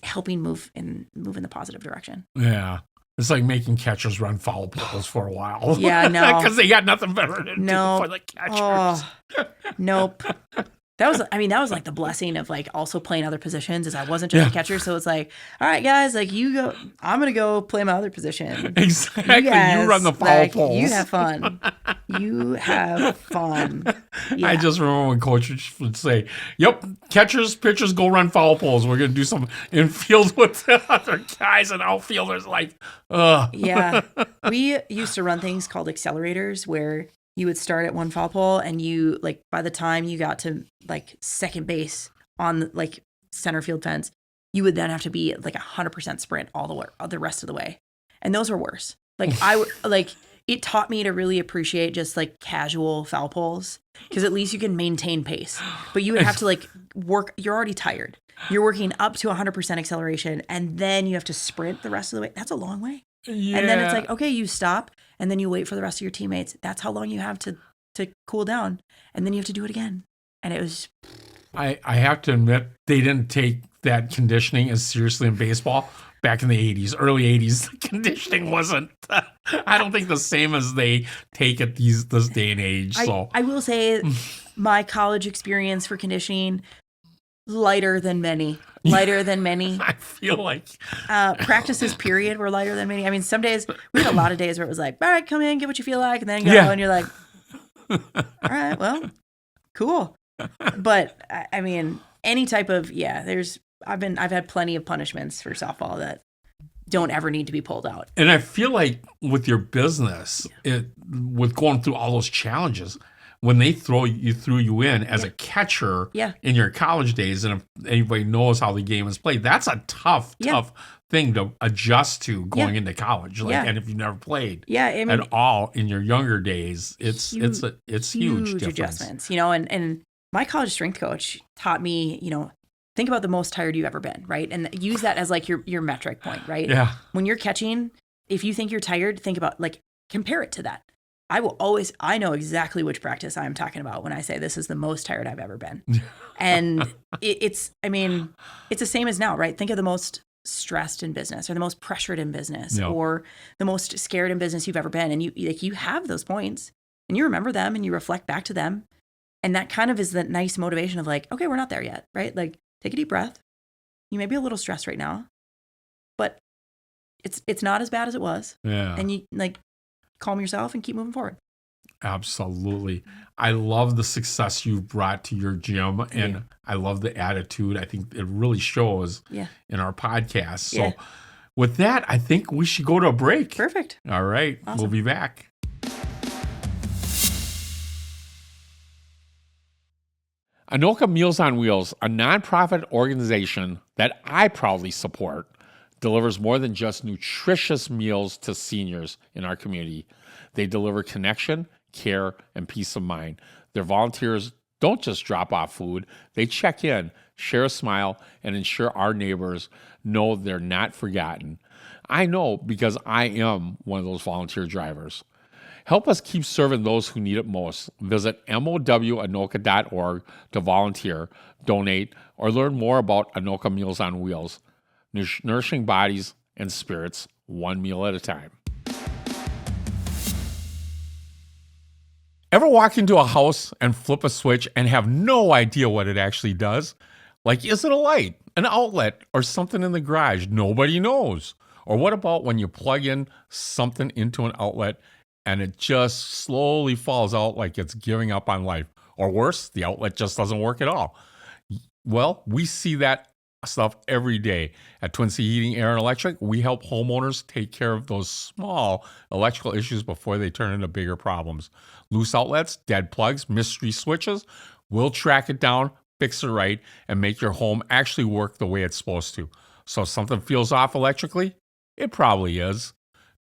helping move in the positive direction. Yeah. It's like making catchers run foul poles for a while. Yeah, no. Because they got nothing better to do for the catchers. Oh, nope. That was like the blessing of like also playing other positions is I wasn't just a catcher. So it's like, all right, guys, like you go, I'm going to go play my other position. Exactly. You run the foul like, poles. You have fun. You have fun. Yeah. I just remember when coaches would say, yep, catchers, pitchers, go run foul poles. We're going to do some infield with the other guys and outfielders. Like, ugh. Yeah. We used to run things called accelerators where you would start at one foul pole and you like by the time you got to like second base on like center field fence, you would then have to be like 100% sprint all the rest of the way. And those were worse. Like it taught me to really appreciate just like casual foul poles because at least you can maintain pace. But you would have to like work. You're already tired. You're working up to 100% acceleration and then you have to sprint the rest of the way. That's a long way. Yeah. And then it's like, okay, you stop and then you wait for the rest of your teammates. That's how long you have to cool down. And then you have to do it again. And it was... I have to admit, they didn't take that conditioning as seriously in baseball back in the 80s, early 80s. The conditioning wasn't, I don't think the same as they take it this day and age. So I will say my college experience for conditioning, lighter than many. I feel like practices period were lighter than many. I mean, some days we had a lot of days where it was like, all right, come in, get what you feel like, and then go, and you're like, all right, well, cool. But I mean, any type of I've had plenty of punishments for softball that don't ever need to be pulled out. And I feel like with your business, with going through all those challenges, when they threw you in as a catcher in your college days, and if anybody knows how the game is played, that's a tough thing to adjust to going into college. And if you've never played at all in your younger days, it's huge difference. Adjustments. You know, and my college strength coach taught me, you know, think about the most tired you've ever been, right? And use that as like your metric point, right? Yeah. When you're catching, if you think you're tired, think about like compare it to that. I know exactly which practice I'm talking about when I say this is the most tired I've ever been. And it's the same as now, right? Think of the most stressed in business or the most pressured in business or the most scared in business you've ever been. And you have those points and you remember them and you reflect back to them. And that kind of is the nice motivation of like, okay, we're not there yet, right? Like take a deep breath. You may be a little stressed right now, but it's not as bad as it was. Yeah. And you like, calm yourself and keep moving forward. Absolutely. I love the success you've brought to your gym and I love the attitude. I think it really shows in our podcast. So with that, I think we should go to a break. Perfect. All right. Awesome. We'll be back. Anoka Meals on Wheels, a nonprofit organization that I proudly support, delivers more than just nutritious meals to seniors in our community. They deliver connection, care, and peace of mind. Their volunteers don't just drop off food. They check in, share a smile, and ensure our neighbors know they're not forgotten. I know because I am one of those volunteer drivers. Help us keep serving those who need it most. Visit mowanoka.org to volunteer, donate, or learn more about Anoka Meals on Wheels. Nourishing bodies and spirits, one meal at a time. Ever walk into a house and flip a switch and have no idea what it actually does? Like, is it a light, an outlet, or something in the garage? Nobody knows. Or what about when you plug in something into an outlet and it just slowly falls out like it's giving up on life? Or worse, the outlet just doesn't work at all. Well, we see that stuff every day. At Twin City Heating, Air, and Electric, we help homeowners take care of those small electrical issues before they turn into bigger problems. Loose outlets, dead plugs, mystery switches, we'll track it down, fix it right, and make your home actually work the way it's supposed to. So if something feels off electrically, it probably is.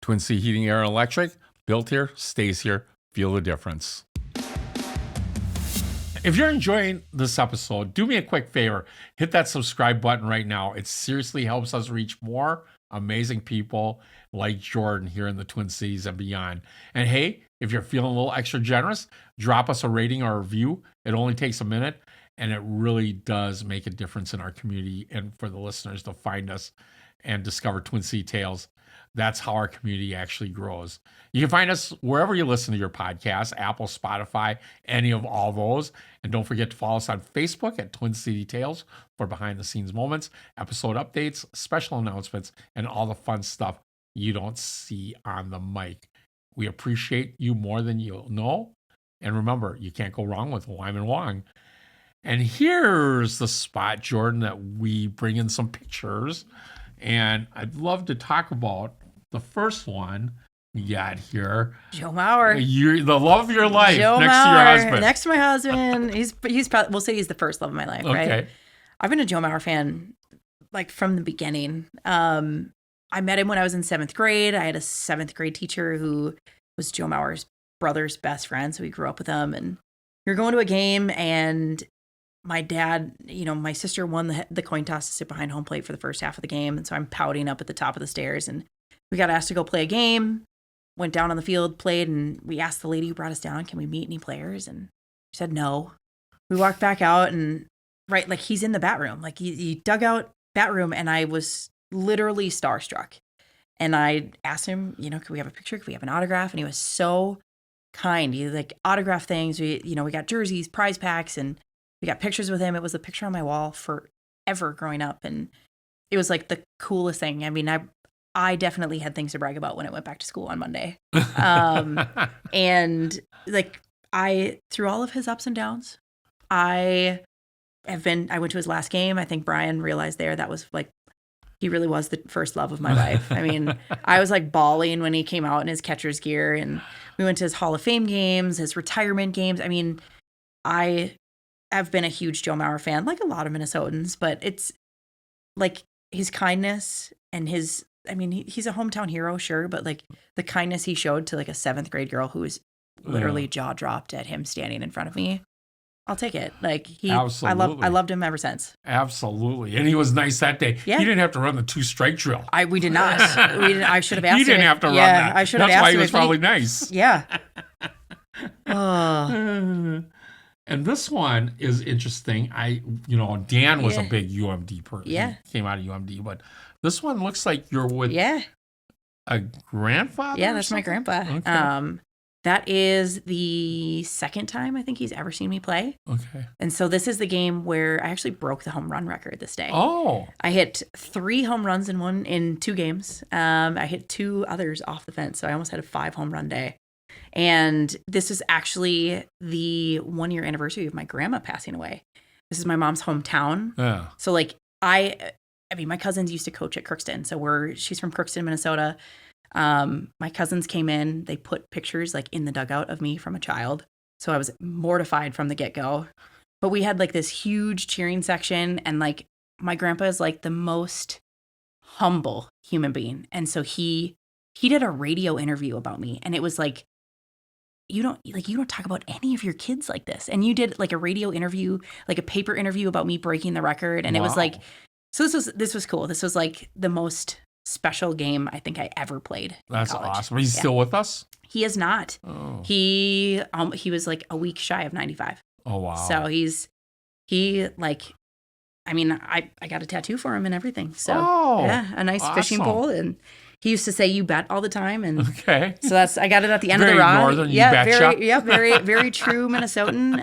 Twin City Heating, Air, and Electric, built here, stays here. Feel the difference. If you're enjoying this episode, do me a quick favor. Hit that subscribe button right now. It seriously helps us reach more amazing people like Jordan here in the Twin Cities and beyond. And hey, if you're feeling a little extra generous, drop us a rating or a review. It only takes a minute, and it really does make a difference in our community and for the listeners to find us and discover Twin City Tales. That's how our community actually grows. You can find us wherever you listen to your podcasts, Apple, Spotify, any of all those. And don't forget to follow us on Facebook at Twin City Tales for behind-the-scenes moments, episode updates, special announcements, and all the fun stuff you don't see on the mic. We appreciate you more than you'll know. And remember, you can't go wrong with Wymond Wong. And here's the spot, Jordan, that we bring in some pictures. And I'd love to talk about the first one we got here. Joe Mauer. You're the love of your life Joe next Mauer, to your husband. Next to my husband. He's probably, we'll say he's the first love of my life, right? Okay. I've been a Joe Mauer fan like from the beginning. I met him when I was in 7th grade. I had a 7th grade teacher who was Joe Mauer's brother's best friend. So we grew up with him, and we were going to a game, and my dad, my sister won the coin toss to sit behind home plate for the first half of the game. And so I'm pouting up at the top of the stairs, and we got asked to go play a game, went down on the field, played, and we asked the lady who brought us down, can we meet any players? And she said no. We walked back out, and right, like he's in the bat room. Like he dug out bat room, and I was literally starstruck. And I asked him, could we have a picture? Could we have an autograph? And he was so kind. He like autographed things. We got jerseys, prize packs, and we got pictures with him. It was a picture on my wall forever growing up. And it was like the coolest thing. I mean, I definitely had things to brag about when I went back to school on Monday. And like through all of his ups and downs, I went to his last game. I think Brian realized that was like, he really was the first love of my life. I mean, I was like bawling when he came out in his catcher's gear, and we went to his Hall of Fame games, his retirement games. I mean, I've been a huge Joe Mauer fan, like a lot of Minnesotans, but it's like his kindness and he's a hometown hero, sure, but like the kindness he showed to like a 7th grade girl who was literally jaw dropped at him standing in front of me. I'll take it. Like Absolutely. I loved him ever since. Absolutely. And he was nice that day. Yeah. He didn't have to run the 2-strike drill. We did not. I should have asked him. He didn't have to run that. I should have That's asked why him. he was probably nice. Yeah. Oh. And this one is interesting. Dan was a big UMD person. Yeah. He came out of UMD, but this one looks like you're with a grandfather. Yeah, that's my grandpa. Okay. That is the second time I think he's ever seen me play. Okay. And so this is the game where I actually broke the home run record this day. Oh. I hit 3 home runs in 2 games. I hit 2 others off the fence, so I almost had a 5 home run day. And this is actually the 1-year anniversary of my grandma passing away. This is my mom's hometown. Yeah. So like my cousins used to coach at Crookston. So she's from Crookston, Minnesota. My cousins came in, they put pictures like in the dugout of me from a child. So I was mortified from the get-go. But we had like this huge cheering section, and like my grandpa is like the most humble human being. And so he did a radio interview about me, and it was like, you don't talk about any of your kids like this. And you did like a radio interview, like a paper interview about me breaking the record. And It was like, so this was cool. This was like the most special game I think I ever played. That's awesome. He's still with us? He is not. Oh. He was like a week shy of 95. Oh, wow. So I got a tattoo for him and everything. So a nice fishing pole, and he used to say "you bet" all the time, and okay. So I got it at the end very of the rod. Northern, you betcha. Very very true Minnesotan.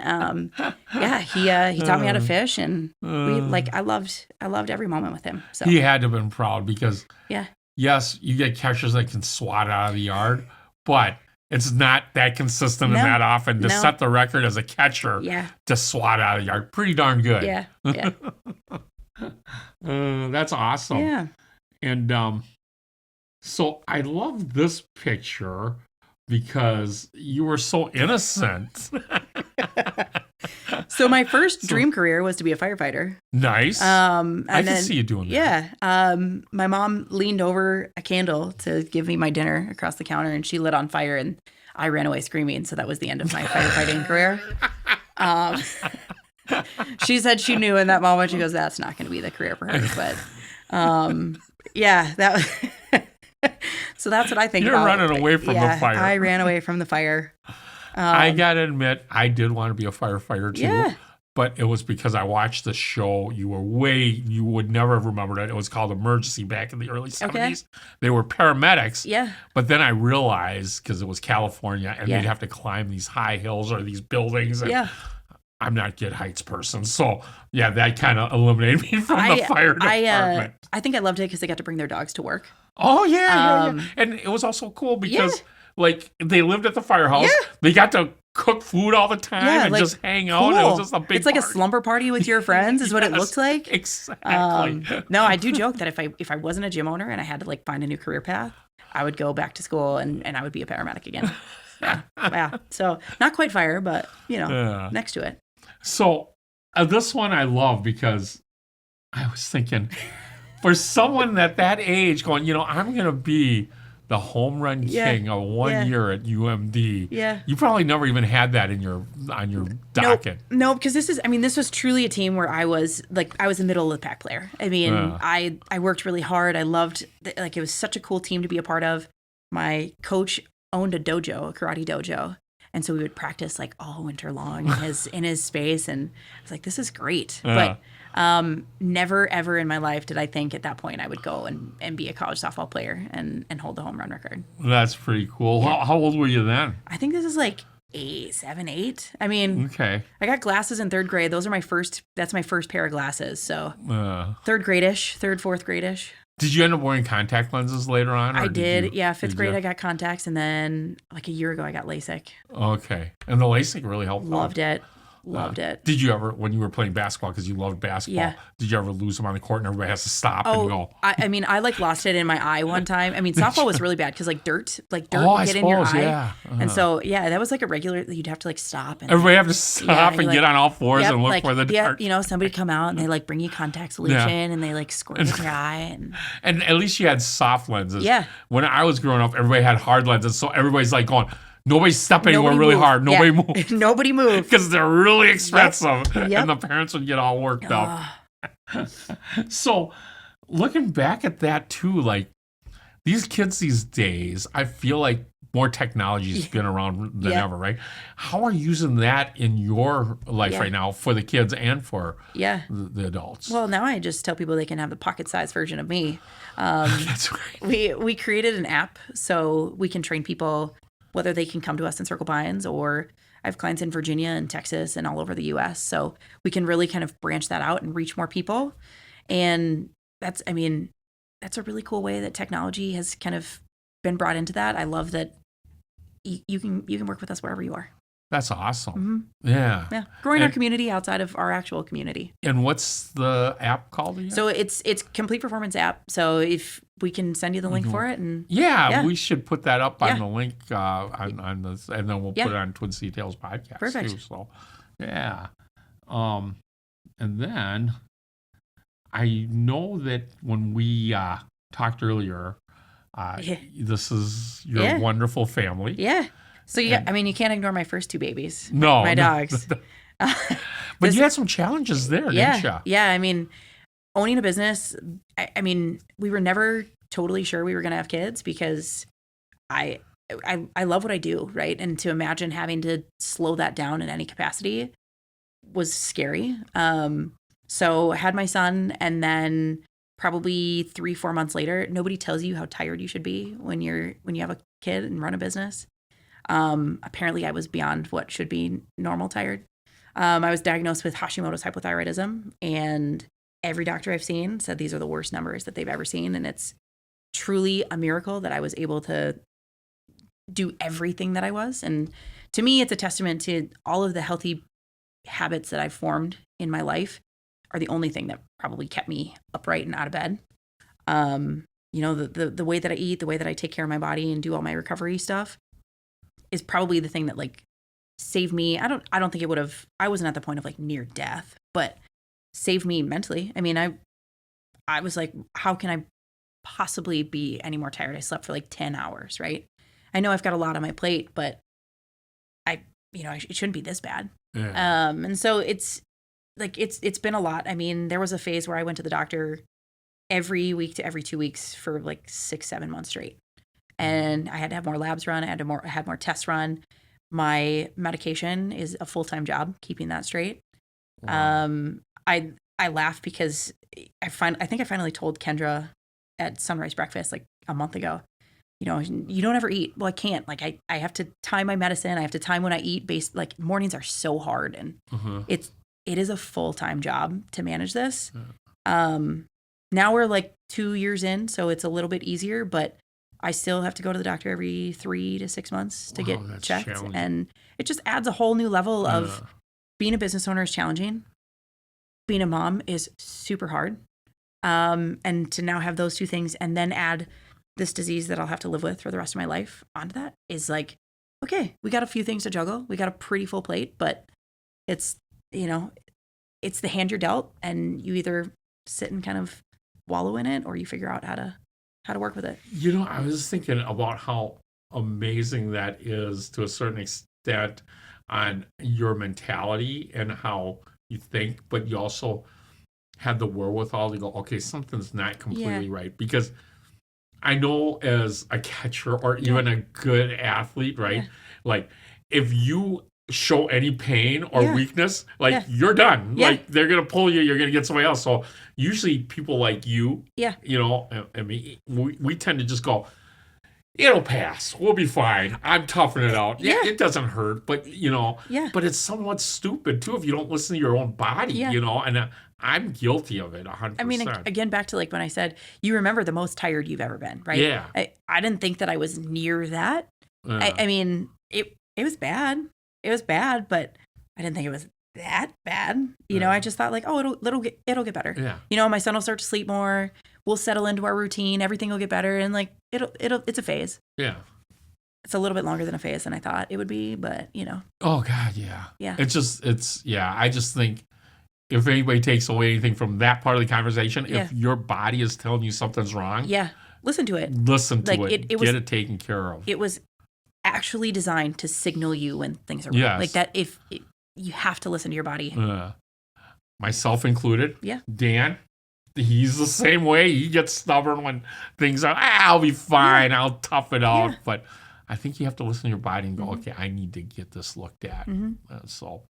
He taught me how to fish, and I loved every moment with him. So he had to have been proud because yes, you get catchers that can swat out of the yard, but it's not that consistent and that often to set the record as a catcher to swat out of the yard. Pretty darn good. Yeah. That's awesome. Yeah. And so I love this picture because you were so innocent. So my first dream career was to be a firefighter. Nice. And I can then, see you doing that. Yeah. My mom leaned over a candle to give me my dinner across the counter, and she lit on fire, and I ran away screaming. So that was the end of my firefighting career. She said she knew in that moment. She goes, "That's not going to be the career for her." But yeah, that was. So that's what I think. You're about. running away from the fire. I ran away from the fire. I gotta admit, I did want to be a firefighter too. Yeah. But it was because I watched the show. You would never have remembered it. It was called Emergency back in the early 70s. Okay. They were paramedics. Yeah. But then I realized, because it was California, and Yeah. they'd have to climb these high hills or these buildings. And Yeah. I'm not a good heights person. So, yeah, that kind of eliminated me from the fire department. I think I loved it because they got to bring their dogs to work. Oh, yeah. And it was also cool because, like, they lived at the firehouse. Yeah. They got to cook food all the time and like, just hang out. cool. It was just a big It's like a party. slumber party with your friends is what it Yes, looked like. Exactly. No, I do joke that if I wasn't a gym owner and I had to like find a new career path, I would go back to school and I would be a paramedic again. Yeah. So not quite fire, but next to it. So this one I love because I was thinking, for someone at that age going, I'm going to be the home run king of 1 year at UMD. Yeah. You probably never even had that on your docket. No, because this was truly a team where I was the middle of the pack player. I mean, I worked really hard. I loved, it was such a cool team to be a part of. My coach owned a karate dojo. And so we would practice like all winter long in his space. And I was like, this is great. But never, ever in my life did I think at that point I would go and be a college softball player and hold the home run record. That's pretty cool. Yeah. How old were you then? I think this is like 7, 8. I mean, okay. I got glasses in third grade. That's my first pair of glasses. So third, fourth grade-ish. Did you end up wearing contact lenses later on? I did. Yeah. Fifth grade, I got contacts. And then like a year ago, I got LASIK. Okay. And the LASIK really helped. Loved it. Loved it. Did you ever, when you were playing basketball, because you loved basketball, did you ever lose them on the court and everybody has to stop and go? I mean, I like lost it in my eye one time. I mean, softball was really bad because like dirt would get in your eye. Yeah. And so, that was like a regular, you'd have to like stop. And everybody have to stop and get on all fours and look for the dirt. Somebody come out and they like bring you contact solution and they like squirt in your eye. And at least you had soft lenses. Yeah. When I was growing up, everybody had hard lenses. So everybody's like going, nobody step anywhere really hard. Nobody move. Nobody move. Because they're really expensive. Yep. And the parents would get all worked up. So looking back at that too, like these kids these days, I feel like more technology has been around than ever, right? How are you using that in your life right now for the kids and for the adults? Well, now I just tell people they can have the pocket-sized version of me. That's right. We created an app so we can train people whether they can come to us in Circle Pines or I have clients in Virginia and Texas and all over the U.S. So we can really kind of branch that out and reach more people. And that's a really cool way that technology has kind of been brought into that. I love that you can work with us wherever you are. That's awesome. Mm-hmm. Yeah. Growing our community outside of our actual community. And what's the app called again? So it's Complete Performance app. So if we can send you the link for it, and we should put that up on the link on this, and then we'll put it on Twin Sea Tales podcast. Perfect. Too, so and then I know that when we talked earlier, this is your wonderful family. Yeah. So you can't ignore my first 2 babies. No, my dogs. But you had some challenges there, didn't you? Yeah. I mean, owning a business, I mean, we were never totally sure we were going to have kids because I love what I do, right? And to imagine having to slow that down in any capacity was scary. So I had my son, and then probably 3-4 months later, nobody tells you how tired you should be when you have a kid and run a business. Apparently I was beyond what should be normal tired. I was diagnosed with Hashimoto's hypothyroidism, and every doctor I've seen said these are the worst numbers that they've ever seen. And it's truly a miracle that I was able to do everything that I was. And to me, it's a testament to all of the healthy habits that I've formed in my life. are the only thing that probably kept me upright and out of bed. The way that I eat, the way that I take care of my body and do all my recovery stuff is probably the thing that like saved me. I don't think it would have, I wasn't at the point of like near death, but saved me mentally. I mean, I was like, how can I possibly be any more tired? I slept for like 10 hours, right? I know I've got a lot on my plate, but it shouldn't be this bad. Yeah. And so it's been a lot. I mean, there was a phase where I went to the doctor every week to every 2 weeks for like 6-7 months straight. And I had to have more labs run. I had more tests run. My medication is a full-time job, keeping that straight. Wow. I laugh because I think I finally told Kendra at sunrise breakfast like a month ago, you don't ever eat. Well, I can't. Like I have to time my medicine. I have to time when I eat like mornings are so hard, and it is a full-time job to manage this. Now we're like 2 years in, so it's a little bit easier, but I still have to go to the doctor every 3 to 6 months to get checked. And it just adds a whole new level of being a business owner is challenging. Being a mom is super hard. And to now have those two things and then add this disease that I'll have to live with for the rest of my life onto that is like, okay, we got a few things to juggle. We got a pretty full plate, but it's the hand you're dealt, and you either sit and kind of wallow in it or you figure out how to work with it. I was thinking about how amazing that is to a certain extent on your mentality and how you think, but you also have the wherewithal to go, okay, something's not completely right. Because I know as a catcher or even a good athlete, right? Yeah. Like if you show any pain or weakness, like you're done. Yeah. Like they're going to pull you, you're going to get somebody else. So usually people like you, I mean, we tend to just go, it'll pass. We'll be fine. I'm toughing it out. Yeah, it doesn't hurt, but but it's somewhat stupid too if you don't listen to your own body, and I'm guilty of it 100%. I mean, again, back to like when I said, you remember the most tired you've ever been, right? Yeah. I didn't think that I was near that. I mean, it was bad. It was bad, but I didn't think it was that bad. I just thought like, oh, it'll get better. Yeah. My son will start to sleep more. We'll settle into our routine. Everything will get better. And like, it's a phase. Yeah. It's a little bit longer than a phase than I thought it would be, but Oh God. Yeah. Yeah. I just think if anybody takes away anything from that part of the conversation, if your body is telling you something's wrong. Yeah. Listen to it. Listen to it. Get it taken care of. It was actually designed to signal you when things are wrong. Like that you have to listen to your body. Myself included. Yeah. Dan, he's the same way. He gets stubborn when things are, I'll be fine. I'll tough it out. Yeah. But I think you have to listen to your body and go, okay, I need to get this looked at. So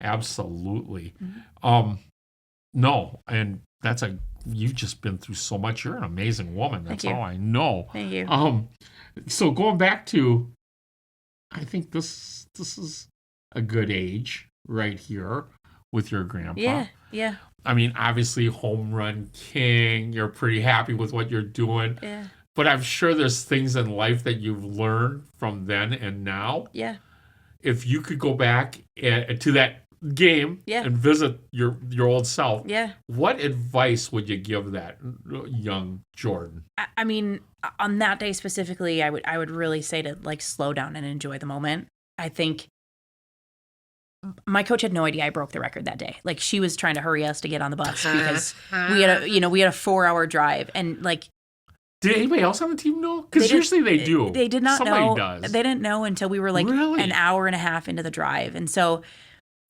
absolutely. No, and you've just been through so much. You're an amazing woman. That's all I know. Thank you. So going back to, I think this is a good age right here with your grandpa. Yeah. I mean, obviously, home run king. You're pretty happy with what you're doing. Yeah. But I'm sure there's things in life that you've learned from then and now. Yeah. If you could go back to that game and visit your old self, what advice would you give that young Jordan? I mean, on that day specifically, I would really say to like slow down and enjoy the moment. I think my coach had no idea I broke the record that day. Like she was trying to hurry us to get on the bus because we had a 4-hour drive, and like. Did anybody else on the team know? Because usually they do. They did not know. Somebody does. They didn't know until we were like an hour and a half into the drive, and so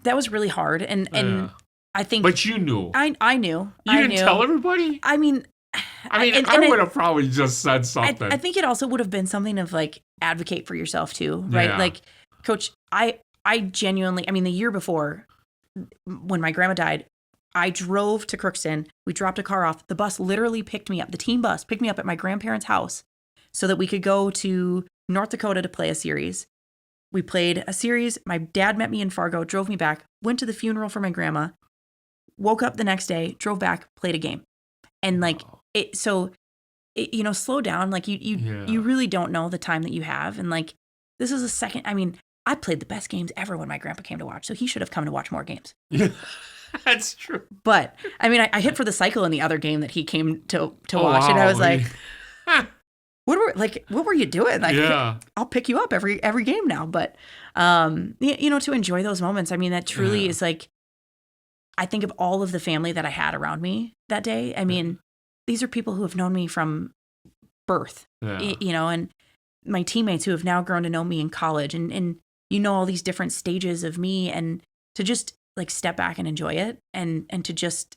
that was really hard. And I think. But you knew. I knew. You didn't tell everybody? I mean, I would have probably just said something. I think it also would have been something of like advocate for yourself too, right? Yeah. Like, Coach, I genuinely, the year before when my grandma died, I drove to Crookston. We dropped a car off. The bus literally picked me up. The team bus picked me up at my grandparents' house so that we could go to North Dakota to play a series. We played a series. My dad met me in Fargo, drove me back, went to the funeral for my grandma, woke up the next day, drove back, played a game. And like slow down. Like you really don't know the time that you have. And like, this is a second. I played the best games ever when my grandpa came to watch, so he should have come to watch more games. That's true. But I mean, I hit for the cycle in the other game that he came to watch, wow. and I was like, what were you doing? Like, Yeah. I'll pick you up every game now. But to enjoy those moments. I mean, that truly is like, I think of all of the family that I had around me that day. I mean, these are people who have known me from birth, and my teammates who have now grown to know me in college, and all these different stages of me, and to just like step back and enjoy it, and to just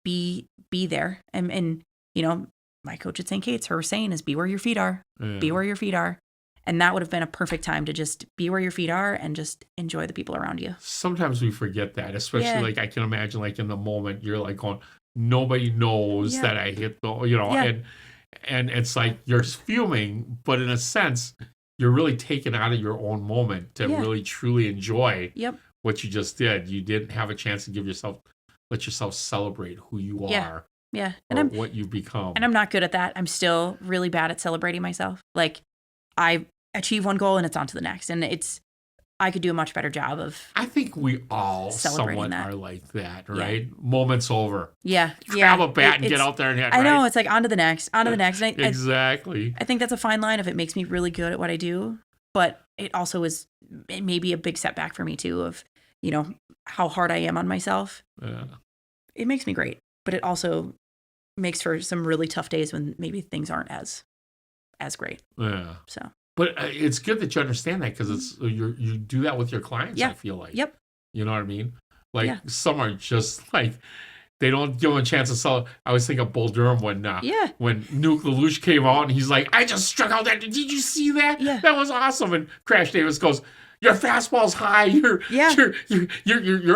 be there. And my coach at St. Kate's, her saying is, be where your feet are, be where your feet are. And that would have been a perfect time to just be where your feet are and just enjoy the people around you. Sometimes we forget that, especially like I can imagine like in the moment you're like going, nobody knows that I hit the, and it's like you're fuming, but in a sense, you're really taken out of your own moment to really truly enjoy what you just did. You didn't have a chance to let yourself celebrate who you are. Yeah. And what you've become. And I'm not good at that. I'm still really bad at celebrating myself. Like, I achieve one goal and it's on to the next. And I could do a much better job of I think we all somewhat are like that, right? Moments over. Yeah. Grab a bat and get out there and hit, I know. It's like on to the next, on to the next. And exactly. I think that's a fine line if it makes me really good at what I do. But it also is maybe a big setback for me too of, how hard I am on myself. Yeah. It makes me great. But it also makes for some really tough days when maybe things aren't as great. Yeah. So. But it's good that you understand that because it's you do that with your clients. I feel like. Yep. You know what I mean? Like some are just like they don't give them a chance to sell. I always think of Bull Durham when Nuke Lelouch came out and he's like, I just struck out that. Did you see that? Yeah. That was awesome. And Crash Davis goes, your fastball's high. You're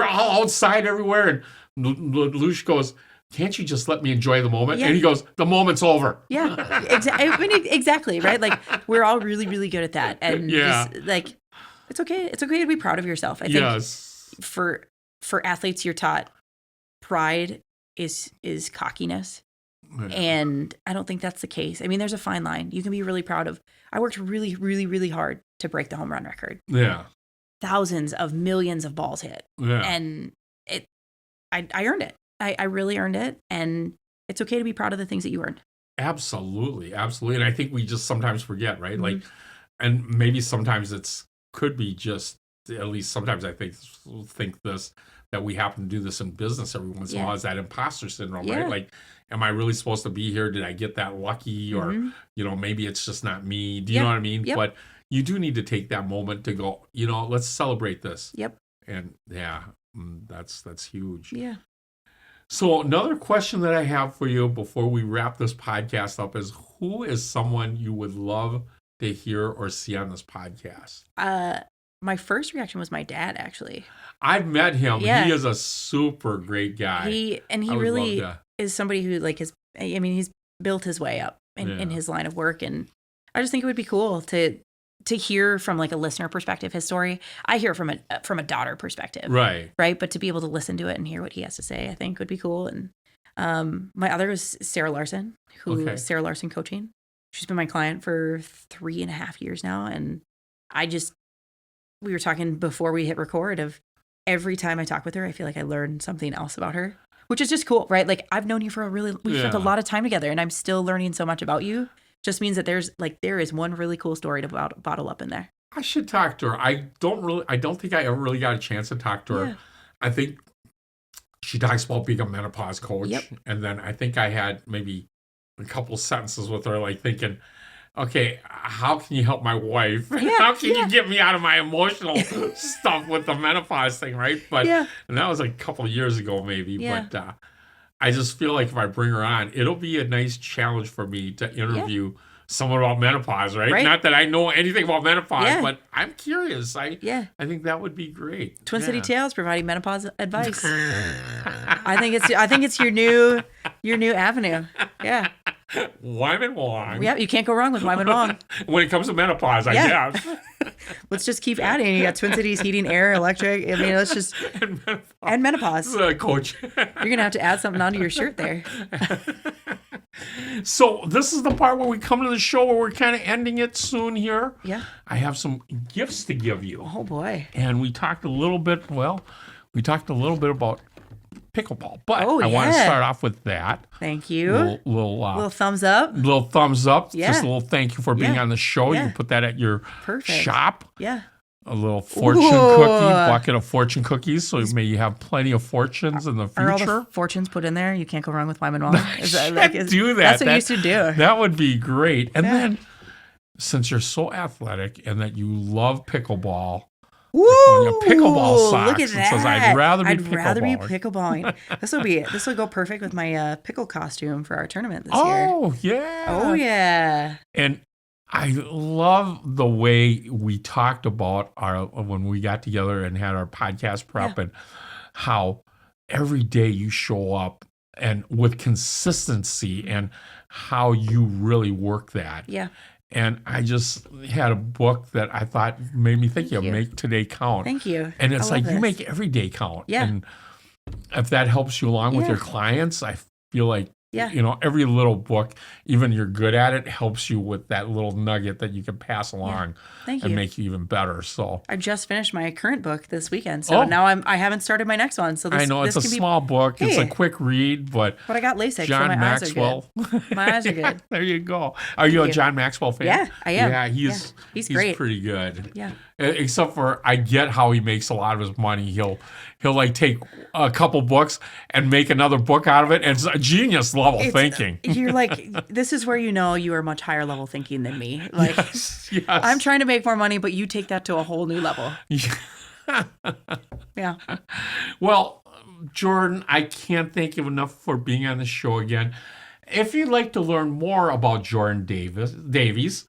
all outside everywhere. And Lelouch goes, can't you just let me enjoy the moment? Yeah. And he goes, the moment's over. Yeah, exactly, right? Like, we're all really, really good at that. And just, like, it's okay. It's okay to be proud of yourself. I think for athletes, you're taught pride is cockiness. Yeah. And I don't think that's the case. I mean, there's a fine line. You can be really proud of, I worked really, really, really hard to break the home run record. Yeah. Thousands of millions of balls hit. Yeah. And I earned it. I really earned it, and it's okay to be proud of the things that you earned. Absolutely. And I think we just sometimes forget, right? Mm-hmm. Like, and maybe sometimes could be just, at least sometimes I think this, that we happen to do this in business every once in a while, is that imposter syndrome, right? Like, am I really supposed to be here? Did I get that lucky? Or, maybe it's just not me. Do you know what I mean? Yep. But you do need to take that moment to go, let's celebrate this. Yep. And that's huge. Yeah. So another question that I have for you before we wrap this podcast up is, who is someone you would love to hear or see on this podcast? My first reaction was my dad, actually. I've met him. Yeah. He is a super great guy. He really is somebody who he's built his way up in his line of work. And I just think it would be cool to hear from like a listener perspective his story. I hear from a daughter perspective. Right. But to be able to listen to it and hear what he has to say, I think would be cool. And my other is Sarah Larson, Sarah Larson Coaching. She's been my client for 3.5 years now. And we were talking before we hit record of every time I talk with her, I feel like I learn something else about her, which is just cool, right? Like, I've known you for we've spent a lot of time together, and I'm still learning so much about you. Just means that there is one really cool story to bottle up in there. I should talk to her. I don't think I ever really got a chance to talk to her. Yeah. I think she talks about being a menopause coach. Yep. And then I think I had maybe a couple sentences with her, like thinking, okay, how can you help my wife? Yeah, how can you get me out of my emotional stuff with the menopause thing, right? But and that was like a couple of years ago maybe. Yeah. But I just feel like if I bring her on, it'll be a nice challenge for me to interview someone about menopause, right? Not that I know anything about menopause, but I'm curious. I think that would be great. Twin City Tales providing menopause advice. I think it's your new avenue. Yeah. Wymond Wong. Yeah, you can't go wrong with Wymond Wong. When it comes to menopause, I guess. Let's just keep adding. You got Twin Cities Heating, Air, Electric. I mean, let's just and menopause. Coach. You're gonna have to add something onto your shirt there. So this is the part where we come to the show where we're kind of ending it soon here. Yeah. I have some gifts to give you. Oh boy. And we talked a little bit about pickleball, but Oh, I want to yeah. start off with that. Thank you. Little Thumbs up. little thumbs up. Yeah. Just a little thank you for being Yeah. on the show. Yeah. You put that at your Perfect. shop. Yeah. A little fortune Ooh. bucket of fortune cookies. So may you have plenty of fortunes in the Are all future. the fortunes put in there? You can't go wrong with Wymond Wong. Do that. That's what you used to do. That would be great. And Yeah. then, since you're so athletic and that you love pickleball, Woo! on your pickleball socks, Look at it that. says, "I'd rather be pickleballing." This will go perfect with my pickle costume for our tournament this year. Oh, yeah. Oh yeah. And I love the way we talked about when we got together and had our podcast prep and how every day you show up and with consistency and how you really work that. Yeah. And I just had a book that I thought made me think of you. Make Today Count. Thank you. And it's I like love you this. make every day count. Yeah. And if that helps you along with Yeah. your clients, I feel like, Yeah. every little book, even you're good at it, helps you with that little nugget that you can pass along Thank and you. make you even better. So I just finished my current book this weekend, so now I haven't started my next one. So this, I know it's this a can small book. It's a Hey. quick read, but But I got LASIK, John so my Maxwell. eyes are good. My eyes are good. There you go. Are you a you. John Maxwell fan? Yeah, I am. Yeah, he's great. pretty good. Yeah. Except for I get how he makes a lot of his money. He'll like take a couple books and make another book out of it. And it's a genius level thinking. You're like, this is where you know you are much higher level thinking than me. Like, Yes. I'm trying to make more money, but you take that to a whole new level. Yeah. Well, Jordan, I can't thank you enough for being on the show again. If you'd like to learn more about Jordan Davies,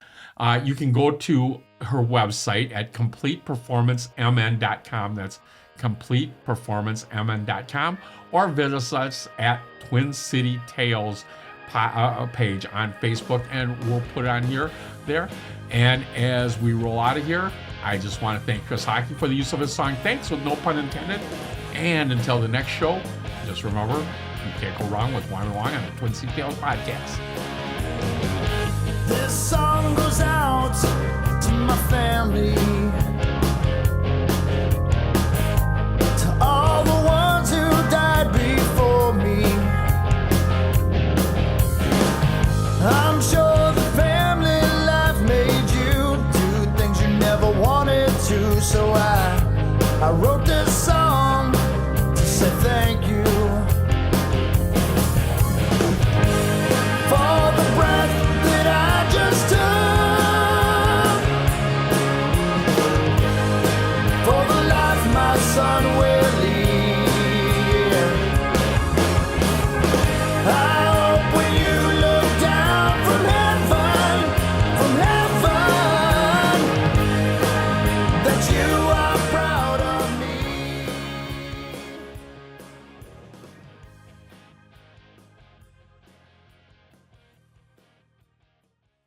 you can go to her website at completeperformancemn.com. That's completeperformancemn.com, or visit us at Twin City Tales page on Facebook, and we'll put it on there. And as we roll out of here, I just want to thank Chris Hockey for the use of his song Thanks, with no pun intended. And until the next show, just remember, you can't go wrong with Wymond Wong on the Twin City Tales podcast. This song goes out to my family, to all the ones who died before me. I'm sure the family life made you do things you never wanted to, so I wrote